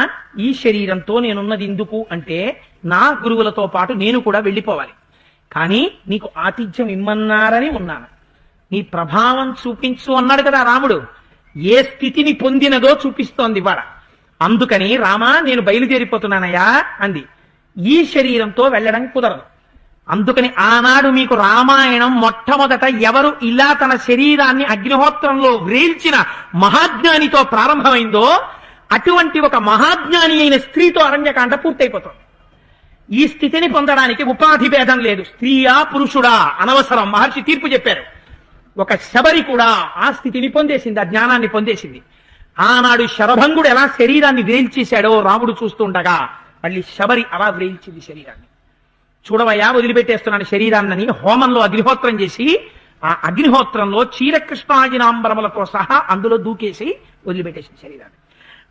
Speaker 1: ఈ శరీరంతో నేనున్నది ఎందుకు అంటే, నా గురువులతో పాటు నేను కూడా వెళ్ళిపోవాలి, కానీ నీకు ఆతిథ్యం ఇమ్మన్నారని ఉన్నాను, నీ ప్రభావం చూపించు అన్నాడు కదా రాముడు. ఏ స్థితిని పొందినదో చూపిస్తోంది వాడ. అందుకని రామా నేను బయలుదేరిపోతున్నానయ్యా అంది. ఈ శరీరంతో వెళ్ళడం కుదరదు. అందుకని ఆనాడు మీకు రామాయణం మొట్టమొదట ఎవరు ఇలా తన శరీరాన్ని అగ్నిహోత్రంలో వ్రేల్చిన మహాజ్ఞానితో ప్రారంభమైందో, అటువంటి ఒక మహాజ్ఞాని అయిన స్త్రీతో అరణ్యకాండ పూర్తయిపోతుంది. ఈ స్థితిని పొందడానికి ఉపాధి భేదం లేదు, స్త్రీయా పురుషుడా అనవసరం. మహర్షి తీర్పు చెప్పారు. ఒక శబరి కూడా ఆ స్థితిని పొందేసింది, ఆ జ్ఞానాన్ని పొందేసింది. ఆనాడు శరభంగుడు ఎలా శరీరాన్ని వ్రేల్చేశాడో రాముడు చూస్తుండగా మళ్ళీ శబరి అలా వ్రేల్చింది శరీరాన్ని. చూడవయ్యా వదిలిపెట్టేస్తున్నాడు శరీరాన్ని హోమంలో అగ్నిహోత్రం చేసి, ఆ అగ్నిహోత్రంలో క్షీరకృష్ణాజినాంబరములతో సహా అందులో దూకేసి వదిలిపెట్టేసింది శరీరాన్ని.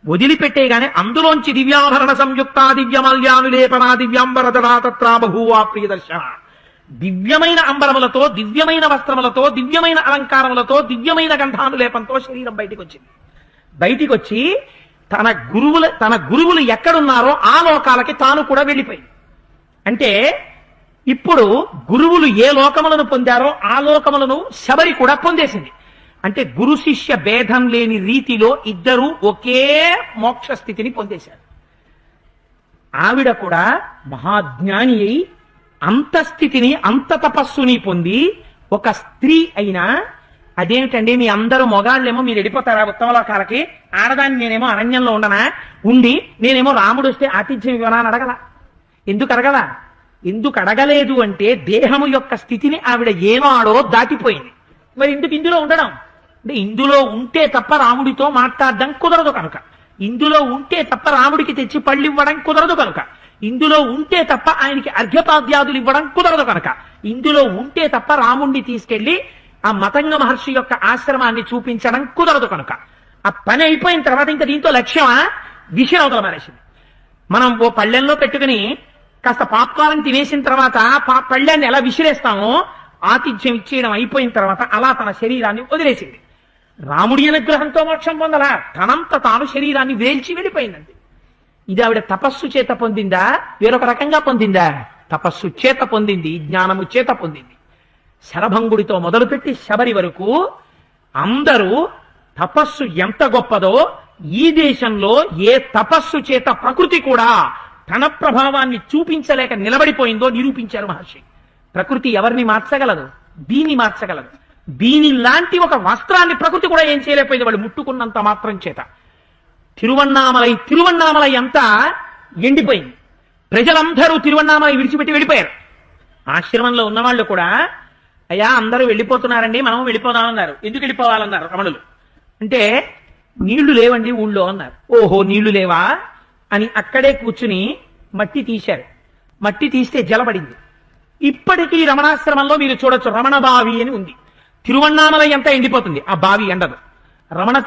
Speaker 1: వదిలిపెట్టేగానే అందులోంచి దివ్యాభరణ సంయుక్త దివ్యమల్యానులేపన దివ్యాంబరధరా తత్రా బహూవా ప్రియదర్శన, దివ్యమైన అంబరములతో, దివ్యమైన వస్త్రములతో, దివ్యమైన అలంకారములతో, దివ్యమైన గంధానులేపంతో శరీరం బయటికి వచ్చింది. బయటికి వచ్చి తన గురువులు ఎక్కడున్నారో ఆ లోకాలకి తాను కూడా వెళ్ళిపోయింది. అంటే ఇప్పుడు గురువులు ఏ లోకములను పొందారో ఆ లోకములను శబరి కూడా పొందేసింది. అంటే గురు శిష్య భేదం లేని రీతిలో ఇద్దరు ఒకే మోక్ష స్థితిని పొందేశారు. ఆవిడ కూడా మహాజ్ఞాని అయి అంత స్థితిని, అంత తపస్సుని పొంది ఒక స్త్రీ అయినా, అదేమిటండి మీ అందరూ మొగాళ్ళేమో మీరు వెళ్ళిపోతారా ఉత్తమలోకాలకి, ఆడదాన్ని నేనేమో అరణ్యంలో ఉండనా, ఉండి నేనేమో రాముడు వస్తే ఆతిథ్యం ఇవ్వనా అని అడగల. ఎందుకు అడగల? ఎందుకు అడగలేదు అంటే దేహము యొక్క స్థితిని ఆవిడ ఏనాడో దాటిపోయింది. మరి ఎందుకు ఇందులో ఉండడం అంటే ఇందులో ఉంటే తప్ప రాముడితో మాట్లాడడం కుదరదు కనుక, ఇందులో ఉంటే తప్ప రాముడికి తెచ్చి పళ్ళు ఇవ్వడం కుదరదు కనుక, ఇందులో ఉంటే తప్ప ఆయనకి అర్ఘ్యపాద్యాదులు ఇవ్వడం కుదరదు కనుక, ఇందులో ఉంటే తప్ప రాముణ్ణి తీసుకెళ్లి ఆ మతంగ మహర్షి యొక్క ఆశ్రమాన్ని చూపించడం కుదరదు కనుక, ఆ పని అయిపోయిన తర్వాత ఇంకా దీంతో లక్ష్యమా విషయవతల మానేసింది. మనం ఓ పళ్ళెంలో పెట్టుకుని కాస్త పాప్కారం తినేసిన తర్వాత పళ్ళాన్ని ఎలా విసిరేస్తామో ఆతిథ్యం ఇచ్చేయడం అయిపోయిన తర్వాత అలా తన శరీరాన్ని వదిలేసింది. రాముడి అనుగ్రహంతో మోక్షం పొందలా, తనంత తాను శరీరాన్ని వేల్చి వెళ్ళిపోయిందండి. ఇది ఆవిడ తపస్సు చేత పొందిందా, వేరొక రకంగా పొందిందా? తపస్సు చేత పొందింది, జ్ఞానము చేత పొందింది. శరభంగుడితో మొదలుపెట్టి శబరి వరకు అందరూ తపస్సు ఎంత గొప్పదో, ఈ దేశంలో ఏ తపస్సు చేత ప్రకృతి కూడా తన ప్రభావాన్ని చూపించలేక నిలబడిపోయిందో నిరూపించారు మహర్షి. ప్రకృతి ఎవరిని మార్చగలదు? దీన్ని మార్చగలదు. దీని లాంటి ఒక వస్త్రాన్ని ప్రకృతి కూడా ఏం చేయలేకపోయింది వాళ్ళు ముట్టుకున్నంత మాత్రం చేత. తిరువన్నామలై అంతా ఎండిపోయింది. ప్రజలందరూ తిరువన్నామలై విడిచిపెట్టి వెళ్ళిపోయారు. ఆశ్రమంలో ఉన్నవాళ్ళు కూడా అయ్యా అందరూ వెళ్ళిపోతున్నారండి, మనం వెళ్ళిపోదామన్నారు. ఎందుకు వెళ్ళిపోవాలన్నారు రమణులు. అంటే నీళ్లు లేవండి ఊళ్ళో అన్నారు. ఓహో నీళ్లు లేవా అని అక్కడే కూర్చుని మట్టి తీశారు. మట్టి తీస్తే జలపడింది. ఇప్పటికీ రమణాశ్రమంలో మీరు చూడొచ్చు, రమణ బావి అని ఉంది. తిరువన్నామలై అంతా ఎండిపోతుంది, ఆ బావి ఎండదు. రమణ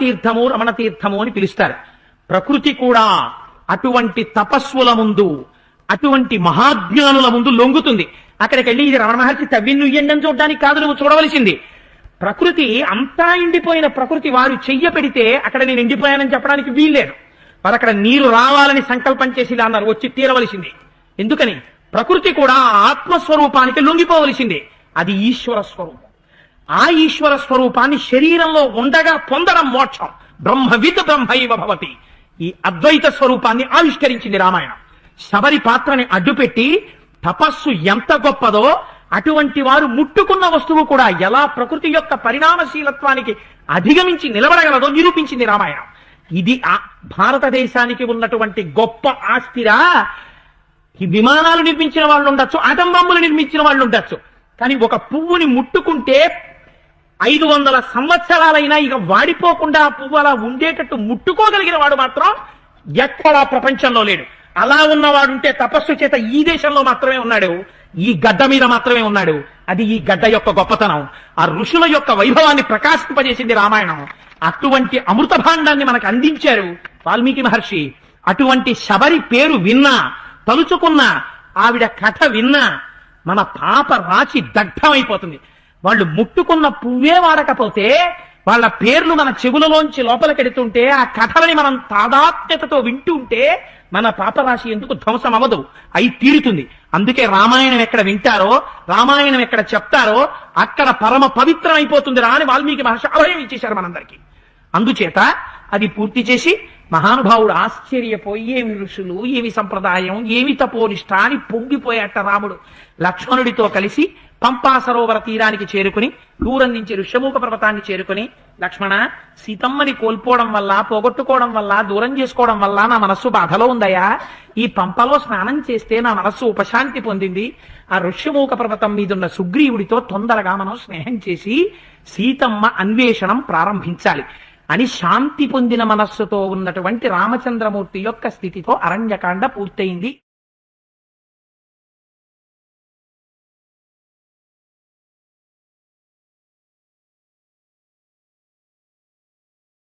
Speaker 1: తీర్థము అని పిలుస్తారు. ప్రకృతి కూడా అటువంటి తపస్సుల ముందు, అటువంటి మహాజ్ఞానుల ముందు లొంగుతుంది. అక్కడికి వెళ్ళి ఇది రమణ మహర్షి తవ్వి నుయ్యండి అని చూడడానికి కాదు నువ్వు చూడవలసింది. ప్రకృతి అంతా ఎండిపోయిన ప్రకృతి వారు చెయ్య పెడితే అక్కడ నేను ఎండిపోయానని చెప్పడానికి వీల్లేదు. వారు అక్కడ నీరు రావాలని సంకల్పం చేసి ఇలా అన్నారు, వచ్చి తీరవలసింది. ఎందుకని? ప్రకృతి కూడా ఆత్మస్వరూపానికి లొంగిపోవలసిందే. అది ఈశ్వర స్వరూపం. ఆ ఈశ్వర స్వరూపాన్ని శరీరంలో ఉండగా పొందడం మోక్షం. బ్రహ్మవిత్ బ్రహ్మైవ భవతి. ఈ అద్వైత స్వరూపాన్ని ఆవిష్కరించింది రామాయణం. శబరి పాత్రని అడ్డుపెట్టి తపస్సు ఎంత గొప్పదో, అటువంటి వారు ముట్టుకున్న వస్తువు కూడా ఎలా ప్రకృతి యొక్క పరిణామశీలత్వానికి అధిగమించి నిలబడగలదో నిరూపించింది రామాయణం. ఇది భారతదేశానికి ఉన్నటువంటి గొప్ప ఆస్తిరా. ఈ విమానాలు నిర్మించిన వాళ్ళు ఉండొచ్చు, ఆటం బాంబులు నిర్మించిన వాళ్ళు ఉండొచ్చు, కానీ ఒక పువ్వుని ముట్టుకుంటే 500 సంవత్సరాలైనా ఇక వాడిపోకుండా ఆ పువ్వు అలా ఉండేటట్టు ముట్టుకోగలిగిన వాడు మాత్రం ఎక్కడా ప్రపంచంలో లేడు. అలా ఉన్నవాడుంటే తపస్సు చేత ఈ దేశంలో మాత్రమే ఉన్నాడు, ఈ గడ్డ మీద మాత్రమే ఉన్నాడు. అది ఈ గడ్డ యొక్క గొప్పతనం. ఆ ఋషుల యొక్క వైభవాన్ని ప్రకాశింపజేసింది రామాయణం. అటువంటి అమృత భాండాన్ని మనకు అందించారు వాల్మీకి మహర్షి. అటువంటి శబరి పేరు విన్నా, తలుచుకున్నా, ఆవిడ కథ విన్నా మన పాప రాచి దగ్ధమైపోతుంది. వాళ్ళు ముట్టుకున్న పువ్వే వాడకపోతే వాళ్ళ పేర్లు మన చెవులలోంచి లోపలికెడుతుంటే, ఆ కథలని మనం తాదాత్మ్యతతో వింటుంటే మన పాపరాశి ఎందుకు ధ్వంసం అవ్వదు, అయి తీరుతుంది. అందుకే రామాయణం ఎక్కడ వింటారో, రామాయణం ఎక్కడ చెప్తారో అక్కడ పరమ పవిత్రం అయిపోతుంది రా అని వాల్మీకి మహర్షి అభయం ఇచ్చేశారు మనందరికీ. అందుచేత అది పూర్తి చేసి మహానుభావుడు ఆశ్చర్యపోయి ఏమి ఋషులు, ఏమి సంప్రదాయం, ఏమి తపోనిష్ట అని పొంగిపోయాట రాముడు. లక్ష్మణుడితో కలిసి పంపా సరోవర తీరానికి చేరుకుని దూరం నుంచి ఋష్యమూక పర్వతాన్ని చేరుకుని, లక్ష్మణ, సీతమ్మని కోల్పోవడం వల్ల, పోగొట్టుకోవడం వల్ల, దూరం చేసుకోవడం వల్ల నా మనస్సు బాధలో ఉందయా. ఈ పంపలో స్నానం చేస్తే నా మనస్సు ఉపశాంతి పొందింది. ఆ ఋష్యమూక పర్వతం మీదున్న సుగ్రీవుడితో తొందరగా మనం స్నేహం చేసి సీతమ్మ అన్వేషణం ప్రారంభించాలి అని శాంతి పొందిన మనస్సుతో ఉన్నటువంటి రామచంద్రమూర్తి యొక్క స్థితితో అరణ్యకాండ పూర్తయింది.